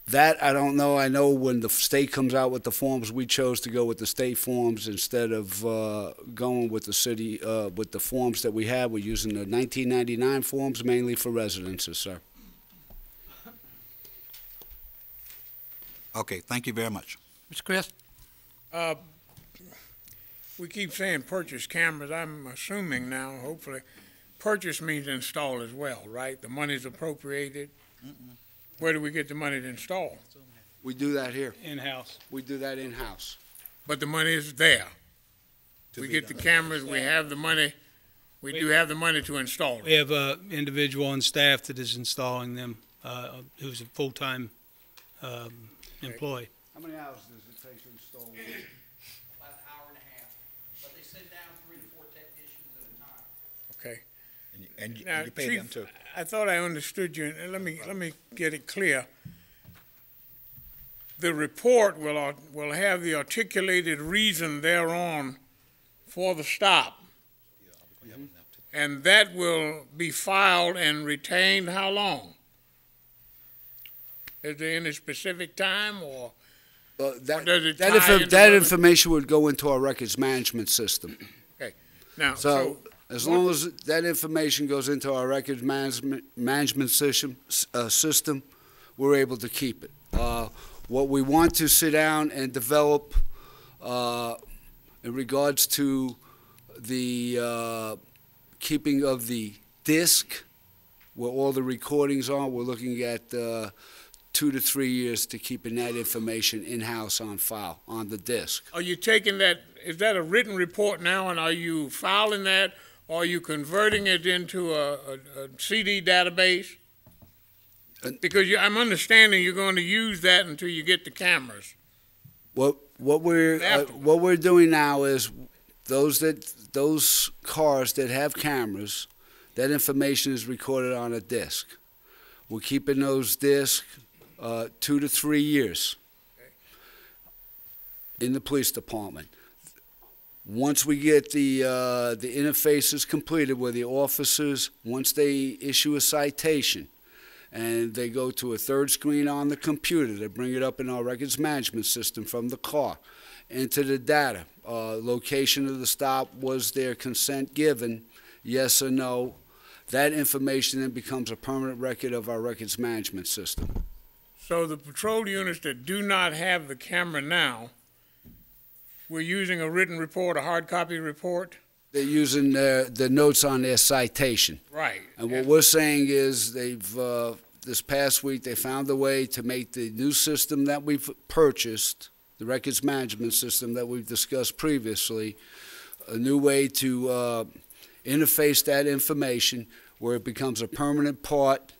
Speaker 16: That I don't know. I know when the state comes out with the forms, we chose to go with the state forms instead of going with the city, with the forms that we have. We're using the 1999 forms mainly for residences, sir.
Speaker 1: Okay, thank you very much.
Speaker 3: Mr. Chris?
Speaker 9: We keep saying purchase cameras. I'm assuming now, hopefully, purchase means install as well, right? The money's appropriated. Where do we get the money to install?
Speaker 16: We do that here.
Speaker 8: In-house.
Speaker 16: We do that in-house.
Speaker 9: But the money is there. We get the cameras, we have the money, we do have the money to install it.
Speaker 8: We have an individual on staff that is installing them, who's a full-time employee.
Speaker 16: How many hours does it take to install one?
Speaker 18: About an hour and a half. But they send down 3 to 4 technicians at a time.
Speaker 9: Okay.
Speaker 1: And
Speaker 9: Now,
Speaker 1: you pay
Speaker 9: Chief,
Speaker 1: them too.
Speaker 9: I thought I understood you, and let me get it clear. The report will have the articulated reason thereon for the stop. And that will be filed and retained how long? Is there any specific time, or
Speaker 16: That information would go into our records management system.
Speaker 9: Okay. Now,
Speaker 16: so as long as that information goes into our records management system, we're able to keep it. What we want to sit down and develop in regards to the keeping of the disc where all the recordings are, we're looking at 2 to 3 years to keeping that information in-house on file, on the disc.
Speaker 9: are you taking that, is that a written report now, and are you filing that, or are you converting it into a CD database? Because I'm understanding you're going to use that until you get the cameras.
Speaker 16: What we're doing now is those cars that have cameras, that information is recorded on a disc. We're keeping those discs 2 to 3 years in the police department. Once we get the interfaces completed where the officers, once they issue a citation and they go to a third screen on the computer, they bring it up in our records management system from the car into the data. Location of the stop, was their consent given, yes or no? That information then becomes a permanent record of our records management system.
Speaker 9: So the patrol units that do not have the camera now, we're using a written report, a hard copy report?
Speaker 16: They're using the notes on their citation.
Speaker 9: Right.
Speaker 16: And what we're saying is they've, this past week, they found a way to make the new system that we've purchased, the records management system that we've discussed previously, a new way to interface that information where it becomes a permanent part.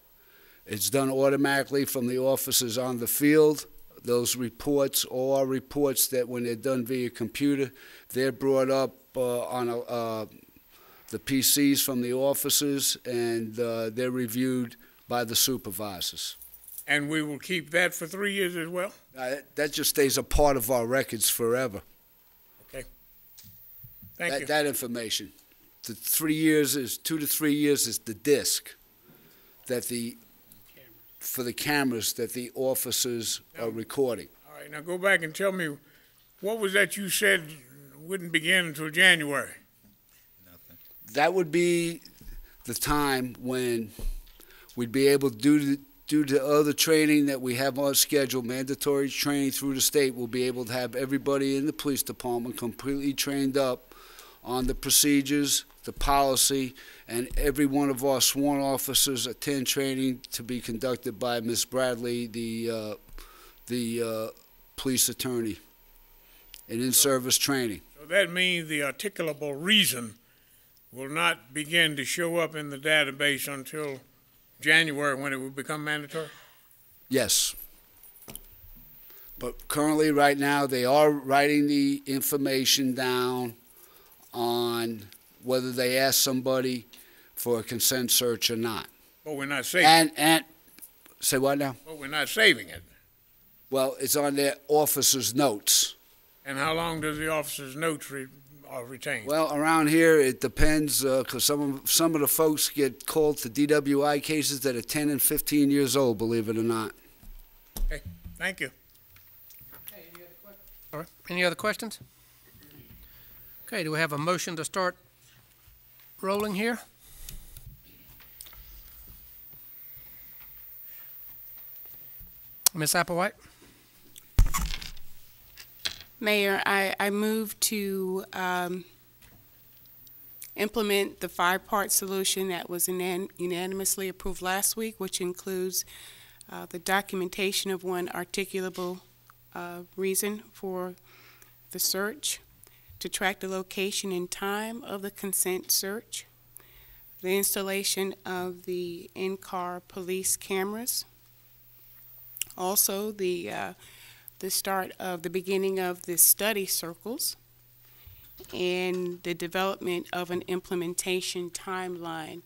Speaker 16: It's done automatically from the officers on the field. Those reports, all our reports that when they're done via computer, they're brought up on the PCs from the officers, and they're reviewed by the supervisors.
Speaker 9: And we will keep that for 3 years as well?
Speaker 16: That just stays a part of our records forever.
Speaker 9: Okay. Thank you.
Speaker 16: That information. The 3 years is 2 to 3 years is the disc that for the cameras that the officers are recording.
Speaker 9: All right, now go back and tell me, what was that you said wouldn't begin until January?
Speaker 16: That would be the time when we'd be able to do the other training that we have on schedule, mandatory training through the state. We'll be able to have everybody in the police department completely trained up on the procedures, the policy, and every one of our sworn officers attend training to be conducted by Ms. Bradley, the police attorney, and in-service training.
Speaker 9: So that means the articulable reason will not begin to show up in the database until January when it will become mandatory?
Speaker 16: Yes. But currently, right now, they are writing the information down on whether they ask somebody for a consent search or not.
Speaker 9: But we're not saving it.
Speaker 16: And say what now?
Speaker 9: But we're not saving it.
Speaker 16: Well, it's on their officer's notes.
Speaker 9: And how long does the officer's notes retain?
Speaker 16: Well, around here it depends, because some of the folks get called to DWI cases that are 10 and 15 years old, believe it or not.
Speaker 9: Okay, thank you.
Speaker 3: All right, any other questions? Okay, do we have a motion to start rolling here? Ms. Applewhite?
Speaker 2: Mayor, I move to implement the 5-part solution that was unanimously approved last week, which includes the documentation of one articulable reason for the search, to track the location and time of the consent search, the installation of the in-car police cameras, also the beginning of the study circles, and the development of an implementation timeline,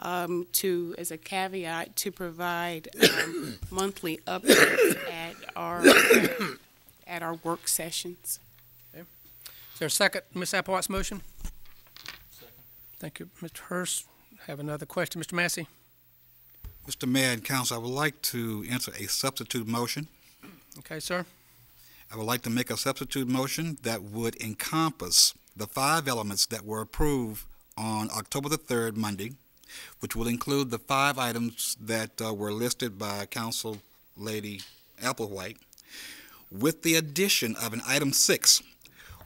Speaker 2: as a caveat, to provide monthly updates at our work sessions.
Speaker 3: Okay. Is there a second, Ms. Applewhite's motion? Second. Thank you, Mr. Hurst. Have another question, Mr. Massey?
Speaker 1: Mr. Mayor and Council, I would like to enter a substitute motion.
Speaker 3: Okay, sir.
Speaker 1: I would like to make a substitute motion that would encompass the 5 elements that were approved on October the 3rd, Monday, which will include the 5 items that were listed by Council Lady Applewhite, with the addition of an item 6,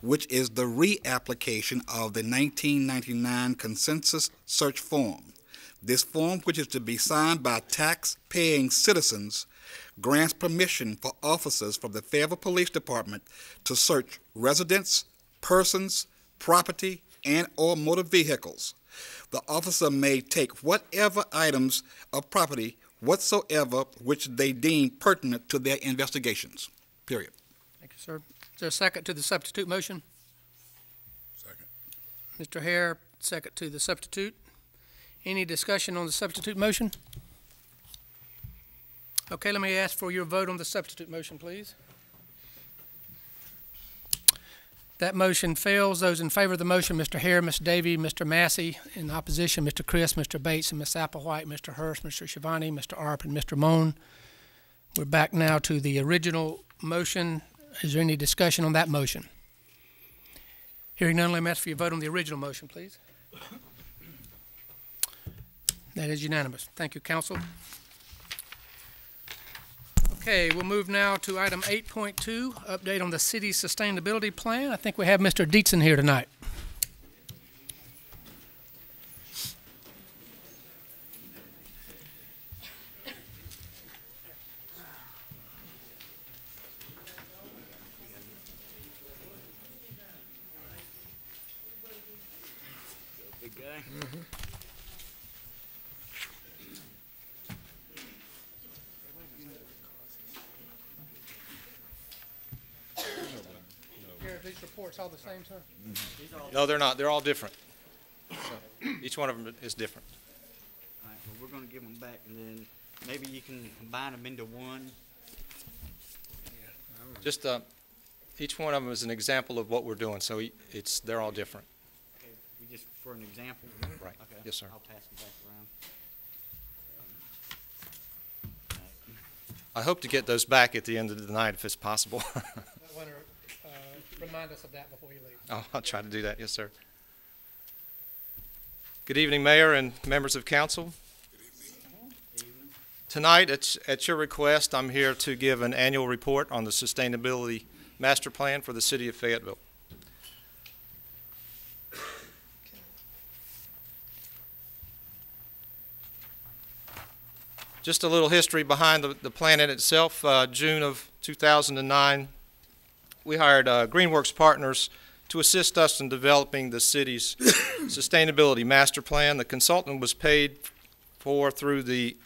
Speaker 1: which is the reapplication of the 1999 consensus search form. This form, which is to be signed by tax-paying citizens, grants permission for officers from the Fayetteville Police Department to search residents, persons, property, and/or motor vehicles. The officer may take whatever items of property whatsoever which they deem pertinent to their investigations. Period.
Speaker 3: Thank you, sir. Is there a second to the substitute motion?
Speaker 13: Second.
Speaker 3: Mr. Hare, second to the substitute. Any discussion on the substitute motion? Okay, let me ask for your vote on the substitute motion, please. That motion fails. Those in favor of the motion, Mr. Hare, Ms. Davy, Mr. Massey. In opposition, Mr. Chris, Mr. Bates, and Ms. Applewhite, Mr. Hurst, Mr. Shivani, Mr. Arp, and Mr. Moan. We're back now to the original motion. Is there any discussion on that motion? Hearing none, let me ask for your vote on the original motion, please. That is unanimous. Thank you, council. Okay, we'll move now to item 8.2, update on the city's sustainability plan. I think we have Mr. Dietzen here tonight.
Speaker 16: Big guy.
Speaker 3: These reports all the same, sir?
Speaker 4: No, they're not. They're all different. So each one of them is different.
Speaker 5: All right, well, we're going to give them back, and then maybe you can combine them into one.
Speaker 4: Just each one of them is an example of what we're doing. So they're all different.
Speaker 5: Okay, we just for an example.
Speaker 4: Right.
Speaker 5: Okay.
Speaker 4: Yes, sir.
Speaker 5: I'll pass them back around.
Speaker 4: I hope to get those back at the end of the night if it's possible.
Speaker 3: I want to remind us of that before you leave.
Speaker 4: Oh, I'll try to do that. Yes, sir. Good evening, Mayor and members of council. Good evening. Tonight, at your request, I'm here to give an annual report on the Sustainability Master Plan for the City of Fayetteville. Just a little history behind the plan in itself. June of 2009, we hired Greenworks Partners to assist us in developing the city's sustainability master plan. The consultant was paid for through the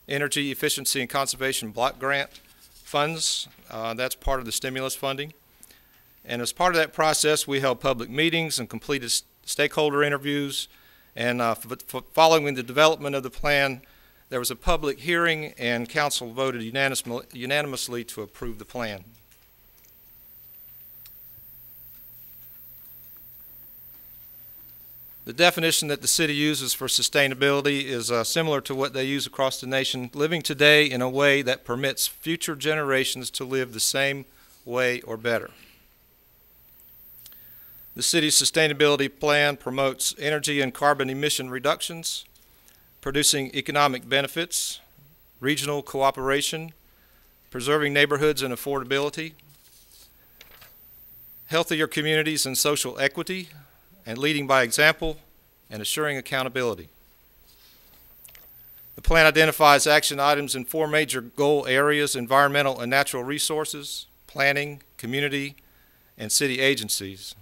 Speaker 4: Energy Efficiency and Conservation Block Grant funds. That's part of the stimulus funding. And as part of that process, we held public meetings and completed stakeholder interviews. And following the development of the plan, there was a public hearing, and council voted unanimously to approve the plan. The definition that the city uses for sustainability is similar to what they use across the nation, living today in a way that permits future generations to live the same way or better. The city's sustainability plan promotes energy and carbon emission reductions, producing economic benefits, regional cooperation, preserving neighborhoods and affordability, healthier communities and social equity, and leading by example and assuring accountability. The plan identifies action items in 4 major goal areas: environmental and natural resources, planning, community, and city agencies.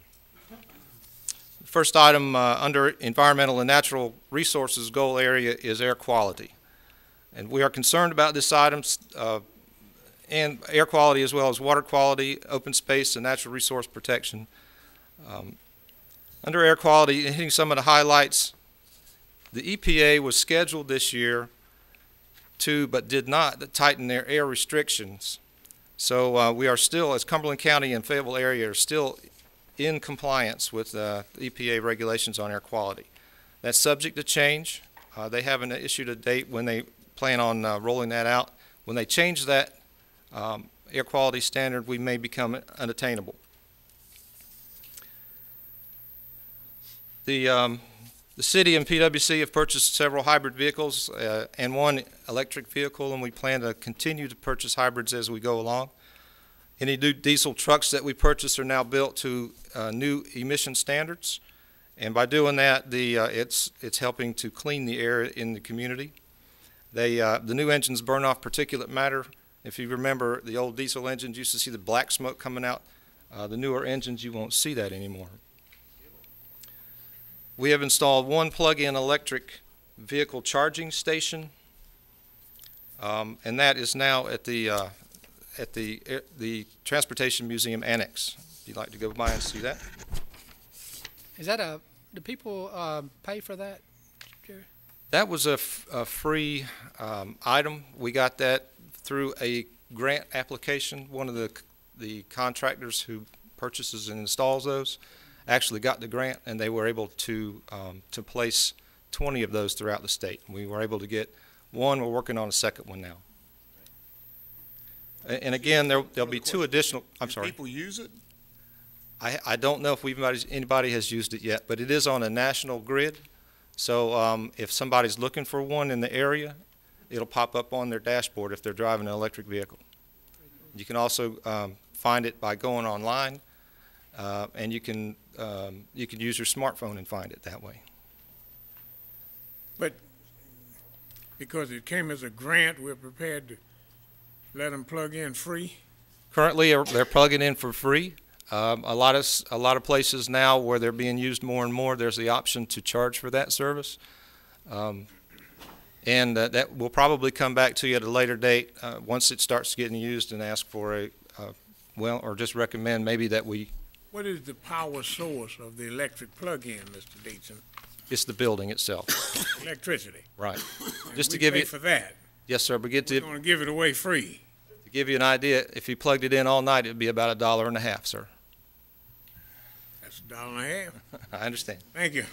Speaker 4: The first item under environmental and natural resources goal area is air quality. And we are concerned about this item and air quality as well as water quality, open space, and natural resource protection. Under air quality, hitting some of the highlights, the EPA was scheduled this year but did not tighten their air restrictions. So we are still, as Cumberland County and Fayetteville area, are still in compliance with the EPA regulations on air quality. That's subject to change. They haven't issued a date when they plan on rolling that out. When they change that air quality standard, we may become unattainable. The city and PwC have purchased several hybrid vehicles and 1 electric vehicle, and we plan to continue to purchase hybrids as we go along. Any new diesel trucks that we purchase are now built to new emission standards, and by doing that, it's helping to clean the air in the community. The new engines burn off particulate matter. If you remember, the old diesel engines used to see the black smoke coming out. The newer engines, you won't see that anymore. We have installed 1 plug-in electric vehicle charging station, and that is now at the Transportation Museum Annex. If you'd like to go by and see that.
Speaker 3: Is that do people pay for that, Jerry?
Speaker 4: That was a free item. We got that through a grant application. One of the contractors who purchases and installs those actually got the grant, and they were able to place 20 of those throughout the state. We were able to get one. We're working on a second one now. And again, there'll be two additional. I'm sorry.
Speaker 15: People use it?
Speaker 4: I don't know if anybody has used it yet, but it is on a national grid. So if somebody's looking for one in the area, it'll pop up on their dashboard if they're driving an electric vehicle. You can also find it by going online, and you can use your smartphone and find it that way.
Speaker 9: But because it came as a grant, we're prepared to let them plug in free?
Speaker 4: Currently, they're plugging in for free. A lot of places now where they're being used more and more, there's the option to charge for that service. And that will probably come back to you at a later date once it starts getting used, and ask for or just recommend maybe that we.
Speaker 9: What is the power source of the electric plug-in, Mr. Dayton?
Speaker 4: It's the building itself.
Speaker 9: Electricity.
Speaker 4: Right.
Speaker 9: And
Speaker 4: Just
Speaker 9: we
Speaker 4: to give
Speaker 9: pay
Speaker 4: you
Speaker 9: for that.
Speaker 4: Yes, sir. But
Speaker 9: We're going to give it away free.
Speaker 4: To give you an idea, if you plugged it in all night, it'd be about $1.50, sir.
Speaker 9: That's $1.50.
Speaker 4: I understand.
Speaker 9: Thank you.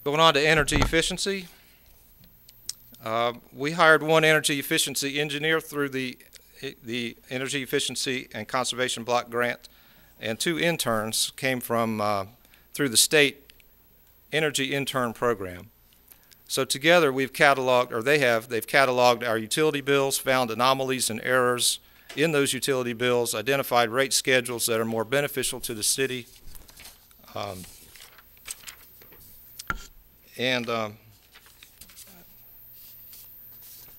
Speaker 4: Going on to energy efficiency. We hired one energy efficiency engineer through the Energy Efficiency and Conservation Block Grant, and 2 interns came from through the state Energy Intern Program. So together they've cataloged our utility bills, found anomalies and errors in those utility bills, identified rate schedules that are more beneficial to the city, and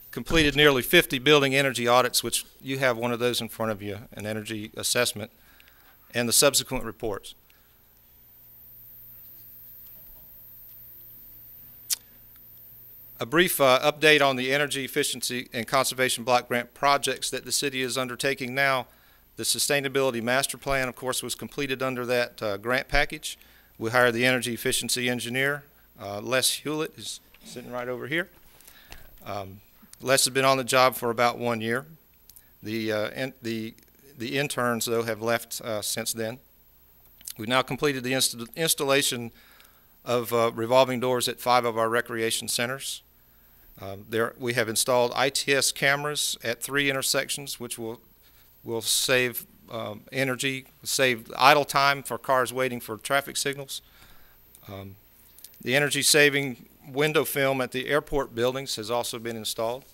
Speaker 4: completed nearly 50 building energy audits, which you have one of those in front of you, an energy assessment, and the subsequent reports. A brief update on the Energy Efficiency and Conservation Block Grant projects that the city is undertaking now. The Sustainability Master Plan, of course, was completed under that grant package. We hired the energy efficiency engineer. Les Hewlett is sitting right over here. Les has been on the job for about 1 year. The interns, though, have left since then. We've now completed the installation of revolving doors at 5 of our recreation centers. We have installed ITS cameras at 3 intersections, which will save energy, save idle time for cars waiting for traffic signals. The energy-saving window film at the airport buildings has also been installed.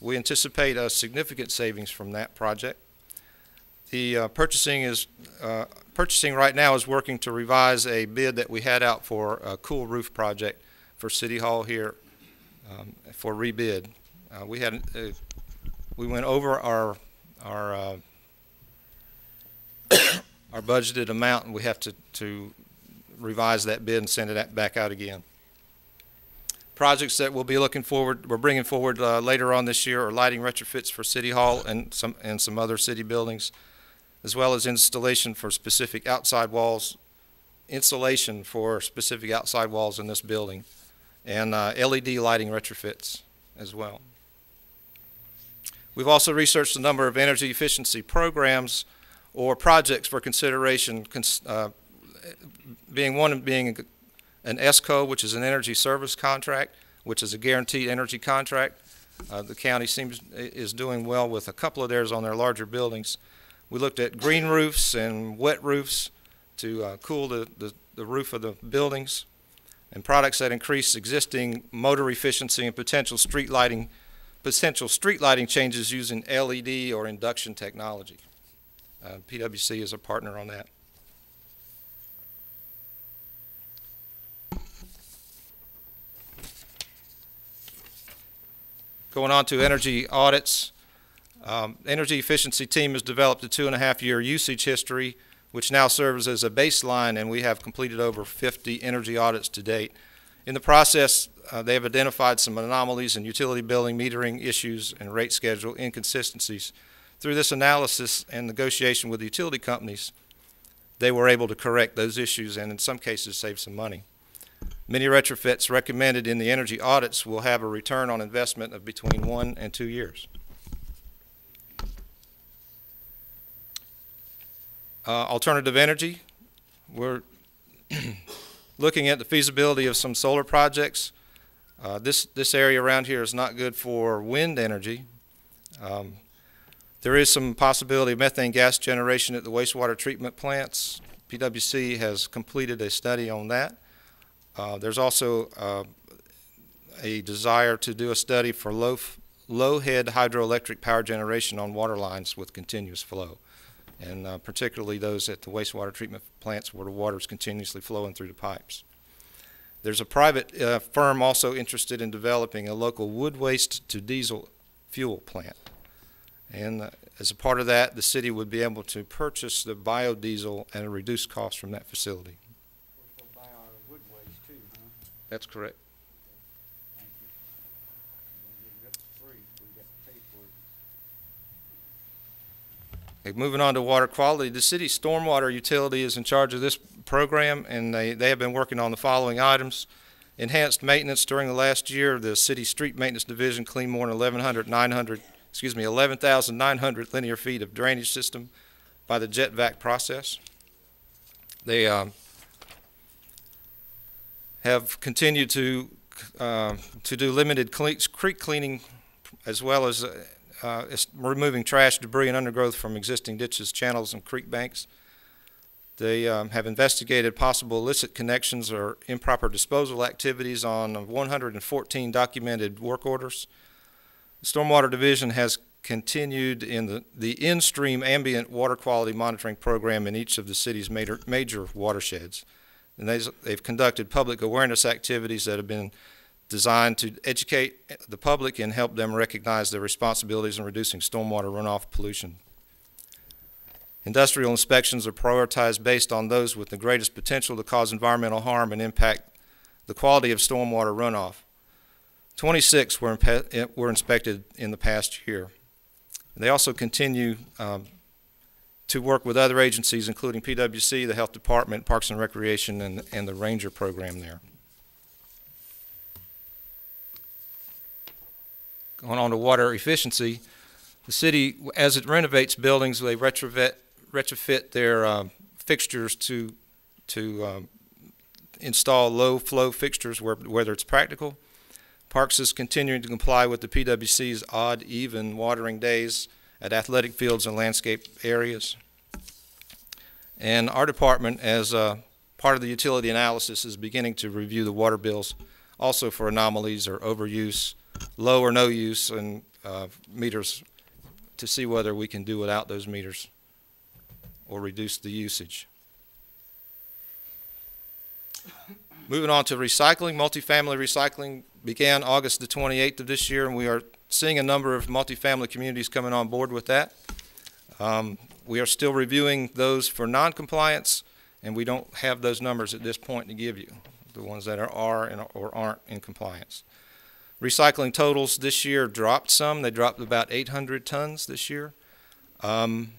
Speaker 4: We anticipate a significant savings from that project. The purchasing right now is working to revise a bid that we had out for a cool roof project for City Hall here for rebid. We went over our budgeted amount, and we have to revise that bid and send it back out again. Projects that we're bringing forward later on this year are lighting retrofits for City Hall and some other city buildings, as well as installation for specific outside walls, insulation for specific outside walls in this building, and LED lighting retrofits as well. We've also researched a number of energy efficiency programs or projects for consideration, being an ESCO, which is an energy service contract, which is a guaranteed energy contract. The county is doing well with a couple of theirs on their larger buildings. We looked at green roofs and wet roofs to cool the roof of the buildings, and products that increase existing motor efficiency and potential street lighting changes using LED or induction technology. PwC is a partner on that. Going on to energy audits. Energy efficiency team has developed a 2.5-year usage history, which now serves as a baseline, and we have completed over 50 energy audits to date. In the process, they have identified some anomalies in utility billing, metering issues, and rate schedule inconsistencies. Through this analysis and negotiation with the utility companies, they were able to correct those issues and in some cases save some money. Many retrofits recommended in the energy audits will have a return on investment of between 1 and 2 years. Alternative energy, we're looking at the feasibility of some solar projects. This area around here is not good for wind energy. There is some possibility of methane gas generation at the wastewater treatment plants. PwC has completed a study on that. There's also a desire to do a study for low head hydroelectric power generation on water lines with continuous flow, and particularly those at the wastewater treatment plants where the water is continuously flowing through the pipes. There's a private firm also interested in developing a local wood waste to diesel fuel plant. And as a part of that, the city would be able to purchase the biodiesel at a reduced cost from that facility.
Speaker 5: We'll buy our wood waste too, huh?
Speaker 4: That's correct.
Speaker 5: Thank you. We'll get it for free. We got to pay for it.
Speaker 4: Okay, moving on to water quality, the city's stormwater utility is in charge of this program, and they have been working on the following items. Enhanced maintenance during the last year. The city street maintenance division cleaned more than 11,900 linear feet of drainage system by the jet vac process. They have continued to do limited creek cleaning, as well as removing trash, debris, and undergrowth from existing ditches, channels, and creek banks. They have investigated possible illicit connections or improper disposal activities on 114 documented work orders. The Stormwater Division has continued in the in-stream ambient water quality monitoring program in each of the city's major watersheds. And they've conducted public awareness activities that have been designed to educate the public and help them recognize their responsibilities in reducing stormwater runoff pollution. Industrial inspections are prioritized based on those with the greatest potential to cause environmental harm and impact the quality of stormwater runoff. 26 were inspected in the past year. They also continue to work with other agencies, including PwC, the Health Department, Parks and Recreation, and the Ranger program there. Going on to water efficiency, the city, as it renovates buildings, they retrofit their fixtures to install low-flow fixtures whether it's practical. Parks is continuing to comply with the PwC's odd, even watering days at athletic fields and landscape areas. And our department, as part of the utility analysis, is beginning to review the water bills also for anomalies or overuse, low or no use, and meters to see whether we can do without those meters or reduce the usage. Moving on to recycling, multifamily recycling began August the 28th of this year, and we are seeing a number of multifamily communities coming on board with that. We are still reviewing those for non-compliance, and we don't have those numbers at this point to give you, the ones that are or aren't in compliance. Recycling totals this year dropped some. They dropped about 800 tons this year. I'm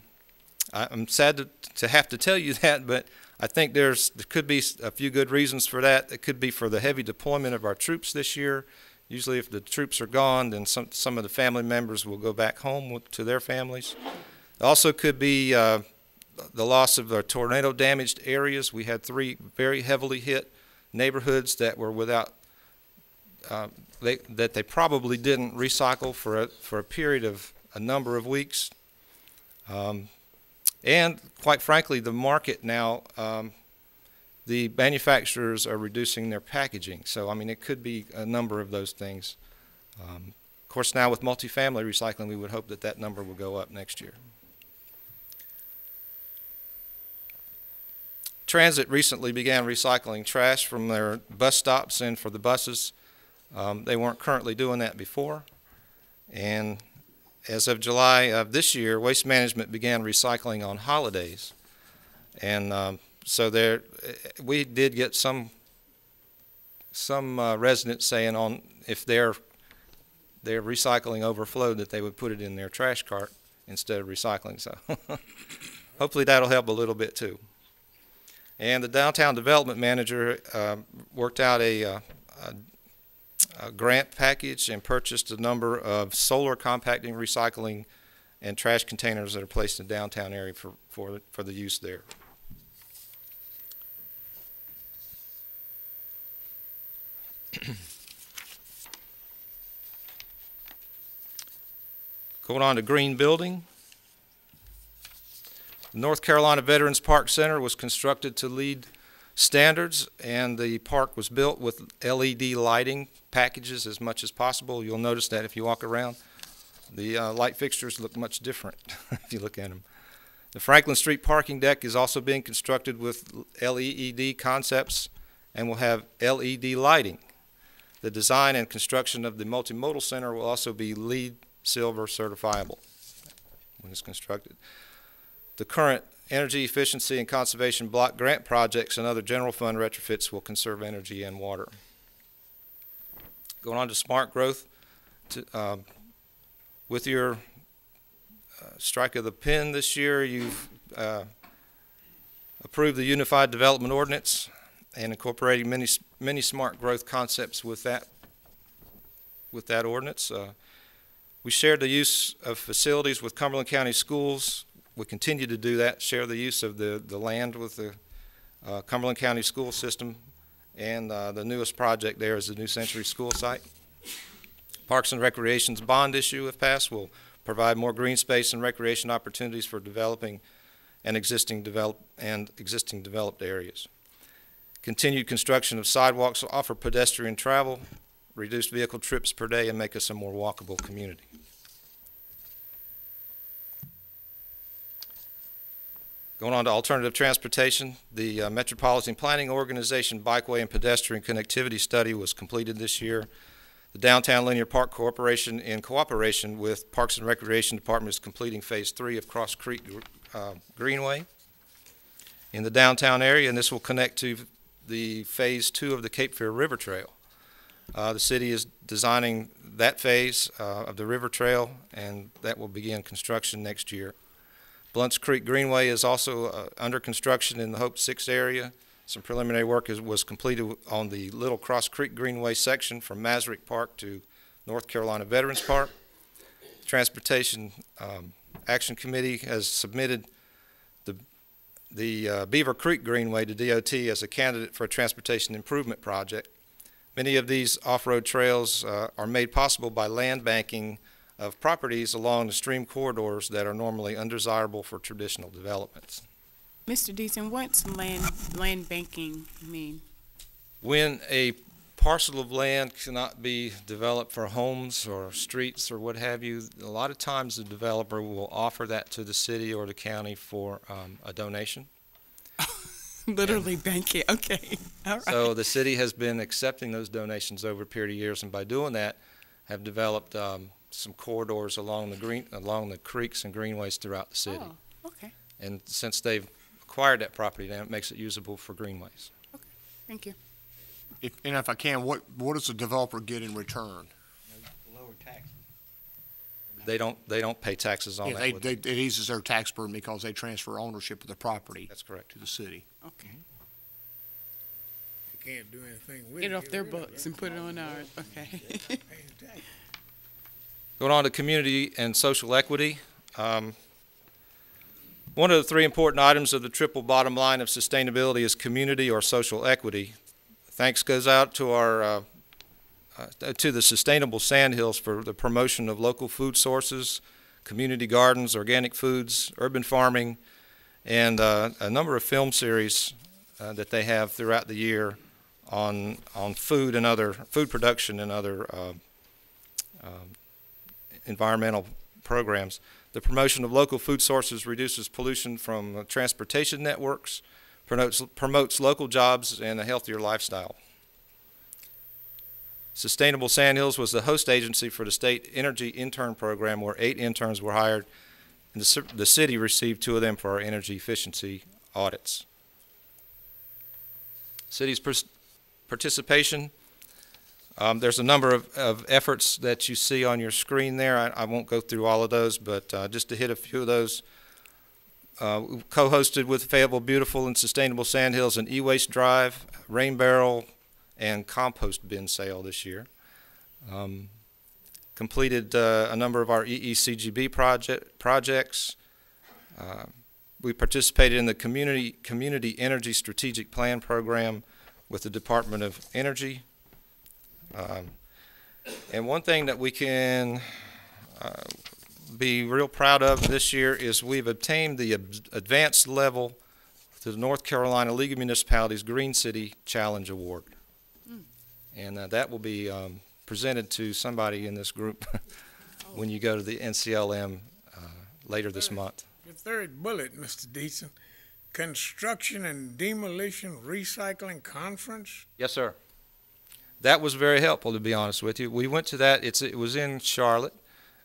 Speaker 4: sad to have to tell you that, but I think there could be a few good reasons for that. It could be for the heavy deployment of our troops this year. Usually if the troops are gone, then some of the family members will go back home to their families. It also could be the loss of our tornado-damaged areas. We had 3 very heavily hit neighborhoods that were without, that they probably didn't recycle for a period of a number of weeks. And quite frankly, the market now, the manufacturers are reducing their packaging. So, I mean, it could be a number of those things. Of course, now with multifamily recycling, we would hope that that number will go up next year. Transit recently began recycling trash from their bus stops and for the buses. They weren't currently doing that before. And as of July of this year, Waste Management began recycling on holidays. And so we did get some residents saying if their recycling overflowed that they would put it in their trash cart instead of recycling. So hopefully that'll help a little bit too. And the downtown development manager worked out a grant package and purchased a number of solar compacting, recycling, and trash containers that are placed in the downtown area for the use there. Going on to green building. The North Carolina Veterans Park Center was constructed to LEED standards, and the park was built with LED lighting packages as much as possible. You'll notice that if you walk around, the light fixtures look much different if you look at them. The Franklin Street parking deck is also being constructed with LED concepts and will have LED lighting. The design and construction of the multimodal center will also be LEED Silver certifiable when it's constructed. The current energy efficiency and conservation block grant projects and other general fund retrofits will conserve energy and water. Going on to smart growth, with your strike of the pen this year, you've approved the Unified Development Ordinance and incorporating many smart growth concepts with that ordinance. We shared the use of facilities with Cumberland County Schools. We continue to do that, share the use of the land with the Cumberland County school system, and the newest project there is the New Century School site. Parks and Recreation's bond issue, if passed, will provide more green space and recreation opportunities for developing and existing developed areas. Continued construction of sidewalks will offer pedestrian travel, reduce vehicle trips per day, and make us a more walkable community. Going on to alternative transportation, the Metropolitan Planning Organization Bikeway and Pedestrian Connectivity Study was completed this year. The Downtown Linear Park Corporation, in cooperation with Parks and Recreation Department, is completing Phase 3 of Cross Creek Greenway in the downtown area, and this will connect to the Phase 2 of the Cape Fear River Trail. The city is designing that phase of the river trail, and that will begin construction next year. Blunt's Creek Greenway is also under construction in the Hope 6 area. Some preliminary work was completed on the Little Cross Creek Greenway section from Masrick Park to North Carolina Veterans Park. Transportation Action Committee has submitted the Beaver Creek Greenway to DOT as a candidate for a transportation improvement project. Many of these off-road trails are made possible by land banking of properties along the stream corridors that are normally undesirable for traditional developments.
Speaker 2: Mr. Deason, what's land banking mean?
Speaker 4: When a parcel of land cannot be developed for homes or streets or what have you, a lot of times the developer will offer that to the city or the county for a donation.
Speaker 2: Literally bank it, okay. All right.
Speaker 4: So the city has been accepting those donations over a period of years, and by doing that have developed some corridors along the creeks and greenways throughout the city.
Speaker 2: Oh, okay.
Speaker 4: And since they've acquired that property, now it makes it usable for greenways.
Speaker 2: Okay, thank you.
Speaker 6: If I can, what does the developer get in return?
Speaker 5: Lower taxes.
Speaker 4: They don't pay taxes on that.
Speaker 6: It eases their tax burden because they transfer ownership of the property.
Speaker 4: That's correct.
Speaker 6: To the city.
Speaker 2: Okay.
Speaker 9: They can't do anything with it.
Speaker 2: Get it off their books and put it on ours. Okay.
Speaker 4: Going on to community and social equity. One of the three important items of the triple bottom line of sustainability is community or social equity. Thanks goes out to our to the Sustainable Sandhills for the promotion of local food sources, community gardens, organic foods, urban farming, and a number of film series that they have throughout the year on food and other food production and other environmental programs. The promotion of local food sources reduces pollution from transportation networks, promotes local jobs and a healthier lifestyle. Sustainable Sandhills was the host agency for the state energy intern program, where 8 interns were hired, and the city received 2 of them for our energy efficiency audits. City's participation, there's a number of efforts that you see on your screen there. I won't go through all of those, but just to hit a few of those. We co-hosted with Fayetteville Beautiful and Sustainable Sandhills an e-waste drive, rain barrel, and compost bin sale this year. Completed a number of our EECGB projects. We participated in the Community Energy Strategic Plan program with the Department of Energy. And one thing that we can be real proud of this year is we've obtained the advanced level to the North Carolina League of Municipalities Green City Challenge Award. And that will be presented to somebody in this group when you go to the NCLM later this month.
Speaker 9: The third bullet, Mr. Deason, Construction and Demolition Recycling Conference?
Speaker 4: Yes, sir. That was very helpful, to be honest with you. We went to that. It was in Charlotte,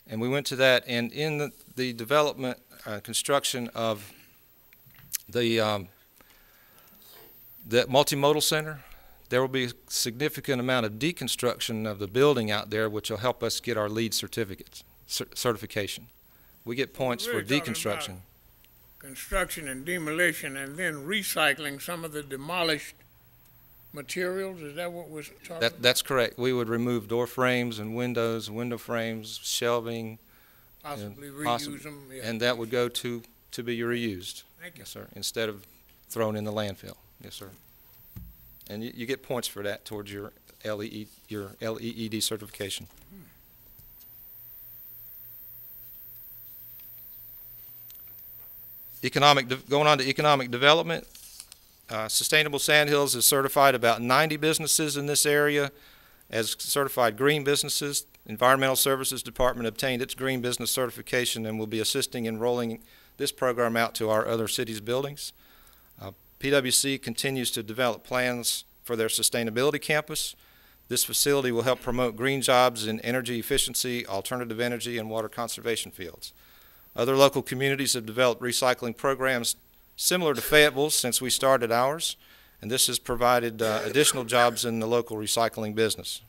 Speaker 4: and we went to that. And in the development, construction of the multimodal center, there will be a significant amount of deconstruction of the building out there, which will help us get our LEED certification. We get points for deconstruction.
Speaker 9: Construction and demolition, and then recycling some of the demolished materials. Is that what we're talking about?
Speaker 4: That's correct. We would remove door frames and windows, window frames, shelving.
Speaker 9: Possibly reuse them. Yeah.
Speaker 4: And that would go to be reused.
Speaker 9: Thank you.
Speaker 4: Yes, sir. Instead of thrown in the landfill. Yes, sir. And you get points for that towards your LEED certification. Going on to economic development, Sustainable Sandhills has certified about 90 businesses in this area as certified green businesses. Environmental Services Department obtained its green business certification and will be assisting in rolling this program out to our other cities' buildings. PwC continues to develop plans for their sustainability campus. This facility will help promote green jobs in energy efficiency, alternative energy, and water conservation fields. Other local communities have developed recycling programs similar to Fayetteville since we started ours, and this has provided additional jobs in the local recycling business.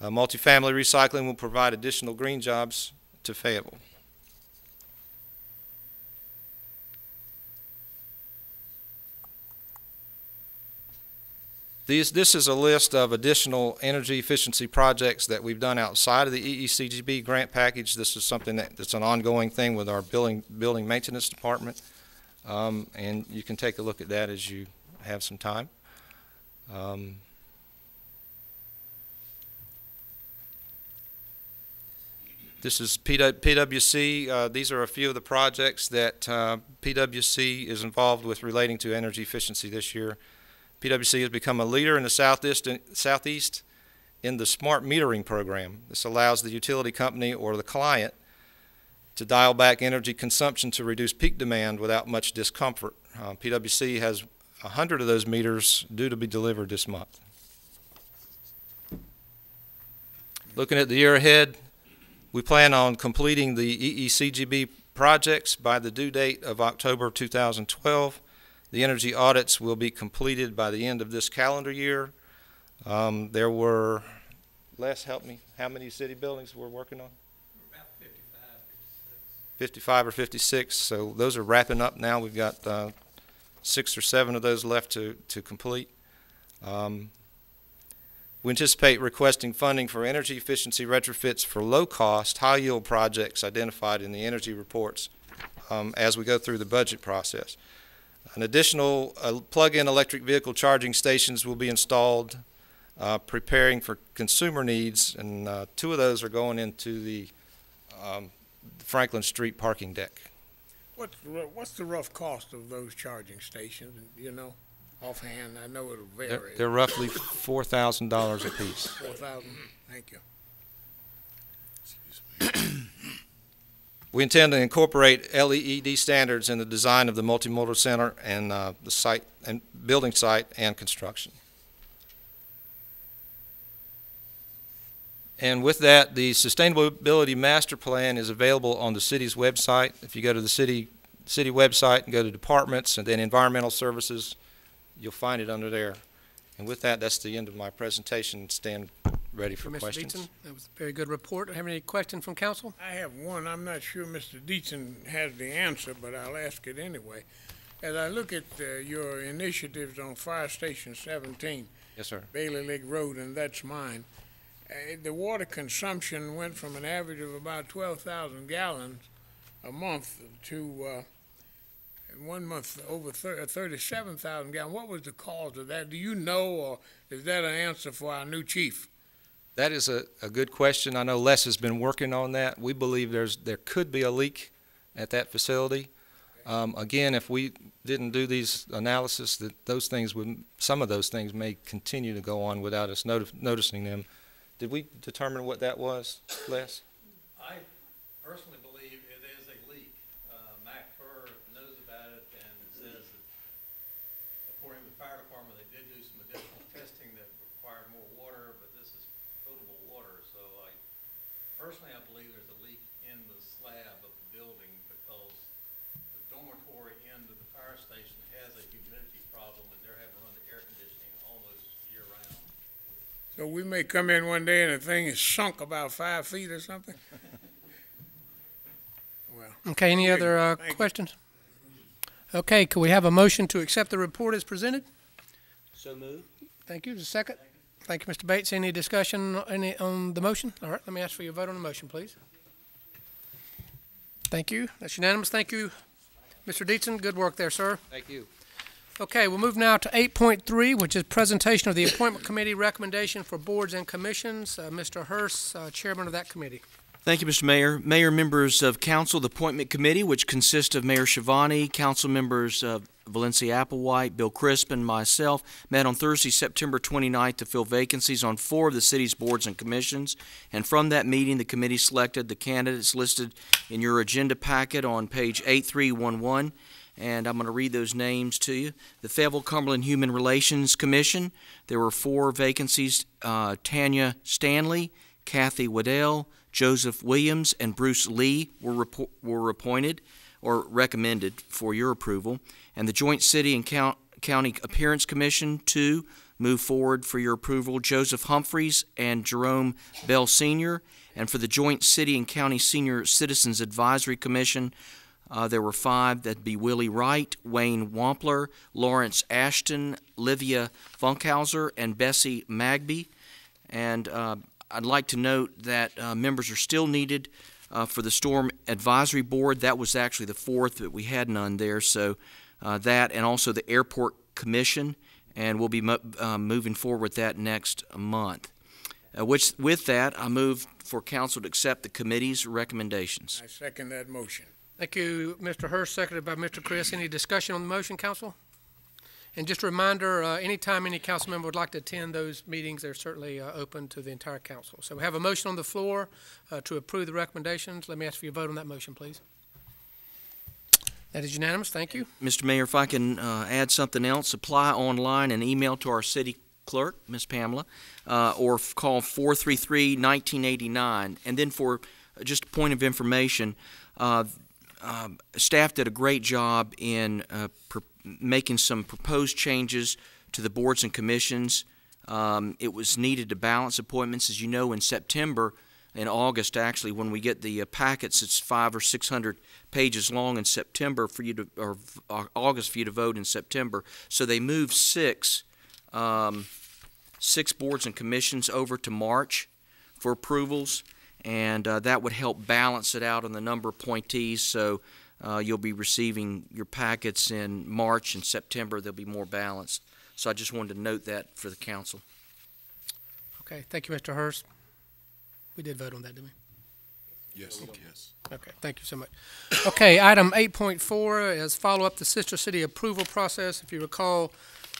Speaker 4: Multifamily recycling will provide additional green jobs to Fayetteville. This is a list of additional energy efficiency projects that we've done outside of the EECGB grant package. This is something that's an ongoing thing with our building maintenance department, and you can take a look at that as you have some time. This is PwC. These are a few of the projects that PwC is involved with relating to energy efficiency this year. PwC has become a leader in the Southeast in the smart metering program. This allows the utility company or the client to dial back energy consumption to reduce peak demand without much discomfort. PwC has 100 of those meters due to be delivered this month. Looking at the year ahead, we plan on completing the EECGB projects by the due date of October 2012. The energy audits will be completed by the end of this calendar year. There were, Les, help me, how many city buildings we're working on?
Speaker 3: About 55.
Speaker 4: 55 or 56, so those are wrapping up now. We've got 6 or 7 of those left to complete. We anticipate requesting funding for energy efficiency retrofits for low-cost, high-yield projects identified in the energy reports as we go through the budget process. An additional plug-in electric vehicle charging stations will be installed, preparing for consumer needs, and 2 of those are going into the Franklin Street parking deck.
Speaker 9: What's the rough cost of those charging stations? You know, offhand, I know it'll vary.
Speaker 4: They're roughly $4,000 a piece.
Speaker 9: 4,000. Thank you.
Speaker 4: We intend to incorporate LEED standards in the design of the multimodal center and the site and building site and construction. And with that, the Sustainability Master Plan is available on the city's website. If you go to the city website and go to departments and then environmental services, you'll find it under there. And with that, that's the end of my presentation. Stand ready for questions.
Speaker 7: Mr. Dietzen, that was a very good report. Have any questions from council?
Speaker 9: I have one. I'm not sure Mr. Dietzen has the answer, but I'll ask it anyway. As I look at your initiatives on Fire Station 17,
Speaker 4: yes, sir.
Speaker 9: Bailey Lake Road, and that's mine, the water consumption went from an average of about 12,000 gallons a month to 1 month over 37,000 gallons. What was the cause of that? Do you know, or is that an answer for our new chief?
Speaker 4: That is a good question. I know Les has been working on that. We believe there could be a leak at that facility. Again, if we didn't do these analysis, some of those things may continue to go on without us noticing them. Did we determine what that was, Les?
Speaker 11: I personally believe it is a leak. MacFur knows about it and says that according to the fire department, they did do some additional testing that required more water, but this is potable water. So I believe there's a leak in the slab of the building because the dormitory end of the fire station has a humidity problem and they're having to run the air conditioning almost year round.
Speaker 9: So we may come in one day and the thing is sunk about 5 feet or something? Well.
Speaker 7: Okay, any other questions? Okay, could we have a motion to accept the report as presented?
Speaker 18: So moved.
Speaker 7: Thank you. Is there a second? Thank you, Mr. Bates. Any discussion on the motion? All right, let me ask for your vote on the motion, please. Thank you. That's unanimous. Thank you, Mr. Dietzen. Good work there, sir.
Speaker 4: Thank you.
Speaker 7: Okay, we'll move now to 8.3, which is presentation of the Appointment Committee recommendation for boards and commissions. Mr. Hurst, chairman of that committee.
Speaker 18: Thank you, Mr. Mayor. Mayor, members of council, the Appointment Committee, which consists of Mayor Shivani, council members Valencia Applewhite, Bill Crisp, and myself, met on Thursday, September 29th to fill vacancies on 4 of the city's boards and commissions. And from that meeting, the committee selected the candidates listed in your agenda packet on page 8311. And I'm going to read those names to you. The Fayetteville-Cumberland Human Relations Commission, there were 4 vacancies. Tanya Stanley, Kathy Waddell, Joseph Williams, and Bruce Lee were appointed or recommended for your approval. And the Joint City and County Appearance Commission, 2, move forward for your approval, Joseph Humphreys and Jerome Bell Sr. And for the Joint City and County Senior Citizens Advisory Commission, there were 5. That'd be Willie Wright, Wayne Wampler, Lawrence Ashton, Livia Funkhauser, and Bessie Magby. And I'd like to note that members are still needed for the Storm Advisory Board. That was actually the 4th, but we had none there. So that, and also the Airport Commission, and we'll be moving forward with that next month. With that, I move for council to accept the committee's recommendations.
Speaker 9: I second that motion.
Speaker 7: Thank you, Mr. Hurst, seconded by Mr. Chris. Any discussion on the motion, council? And just a reminder, anytime any council member would like to attend those meetings, they're certainly open to the entire council. So we have a motion on the floor to approve the recommendations. Let me ask for your vote on that motion, please. That is unanimous. Thank you.
Speaker 18: Mr. Mayor, if I can add something else, apply online and email to our city clerk, Ms. Pamela, or call 433-1989. And then for just a point of information, staff did a great job in making some proposed changes to the boards and commissions. It was needed to balance appointments. As you know, in September, in August, actually, when we get the packets, it's 500 or 600 pages long in September for you to, or August for you to vote in September. So they moved 6 boards and commissions over to March for approvals, and that would help balance it out on the number of appointees. So you'll be receiving your packets in March and September. They'll be more balanced. So I just wanted to note that for the council.
Speaker 7: Okay, thank you, Mr. Hurst. We did vote on that, didn't we?
Speaker 13: Yes, yes.
Speaker 7: Okay, thank you so much. Okay, item 8.4 is follow up the Sister City approval process. If you recall,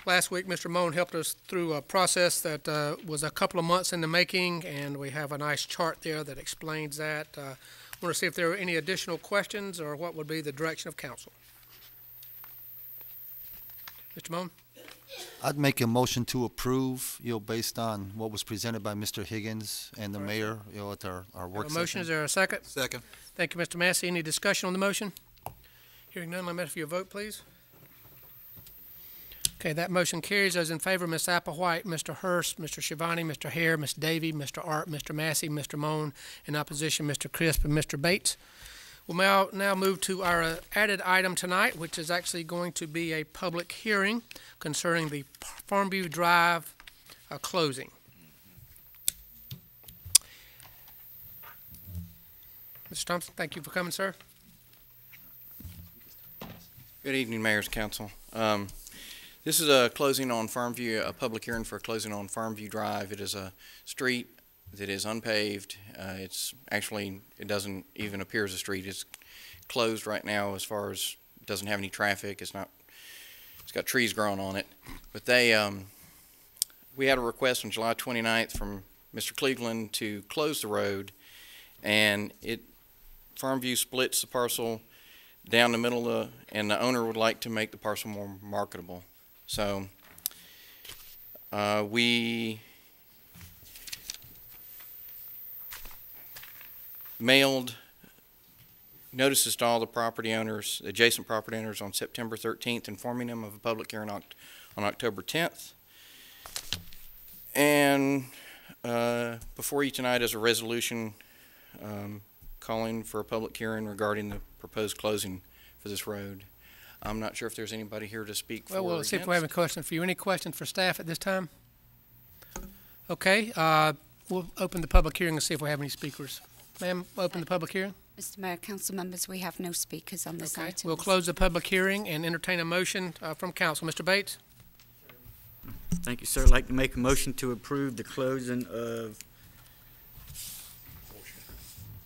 Speaker 7: last week Mr. Moan helped us through a process that was a couple of months in the making, and we have a nice chart there that explains that. I want to see if there are any additional questions or what would be the direction of council. Mr. Moan?
Speaker 10: I'd make a motion to approve, based on what was presented by Mr. Higgins and the mayor, at our work
Speaker 7: A
Speaker 10: session.
Speaker 7: motion, is there a second?
Speaker 1: Second.
Speaker 7: Thank you, Mr. Massey. Any discussion on the motion? Hearing none, let me ask for your vote, please. Okay, that motion carries. Those in favor, Ms. Applewhite, Mr. Hurst, Mr. Shivani, Mr. Hare, Ms. Davy, Mr. Art, Mr. Massey, Mr. Moan. In opposition, Mr. Crisp and Mr. Bates. We'll now move to our added item tonight, which is actually going to be a public hearing concerning the Farmview Drive closing. Mr. Thompson, thank you for coming, sir.
Speaker 12: Good evening, Mayor's Council. This is a closing on Farmview, a public hearing for a closing on Farmview Drive. It is a street that is unpaved. It's actually, it doesn't even appear as a street. It's closed right now as far as it doesn't have any traffic. It's got trees growing on it. But we had a request on July 29th from Mr. Cleveland to close the road, and Farmview splits the parcel down the middle and the owner would like to make the parcel more marketable. So we mailed notices to all the property owners, adjacent property owners, on September 13th, informing them of a public hearing on October 10th. And before you tonight is a resolution calling for a public hearing regarding the proposed closing for this road. I'm not sure if there's anybody here to speak for or
Speaker 7: Well, we'll see if we have a question for you. Any questions for staff at this time? Okay, we'll open the public hearing and see if we have any speakers. Ma'am, open the public hearing.
Speaker 19: Mr. Mayor, council members, we have no speakers on this item.
Speaker 7: We'll close the public hearing and entertain a motion from council. Mr. Bates?
Speaker 5: Thank you, sir. I'd like to make a motion to approve the closing of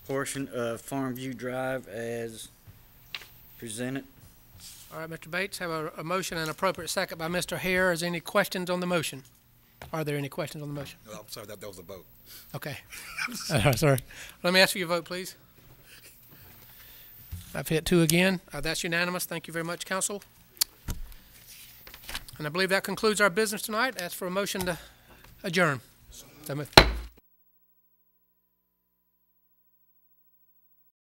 Speaker 5: portion of Farmview Drive as presented.
Speaker 7: All right, Mr. Bates, have a motion and an appropriate second by Mr. Hare. Is there any questions on the motion? Are there any questions on the motion?
Speaker 1: No, I'm sorry, that was a vote.
Speaker 7: Okay. Sorry. Let me ask for your vote, please. I've hit 2 again. That's unanimous. Thank you very much, council. And I believe that concludes our business tonight. Ask for a motion to adjourn. So moved.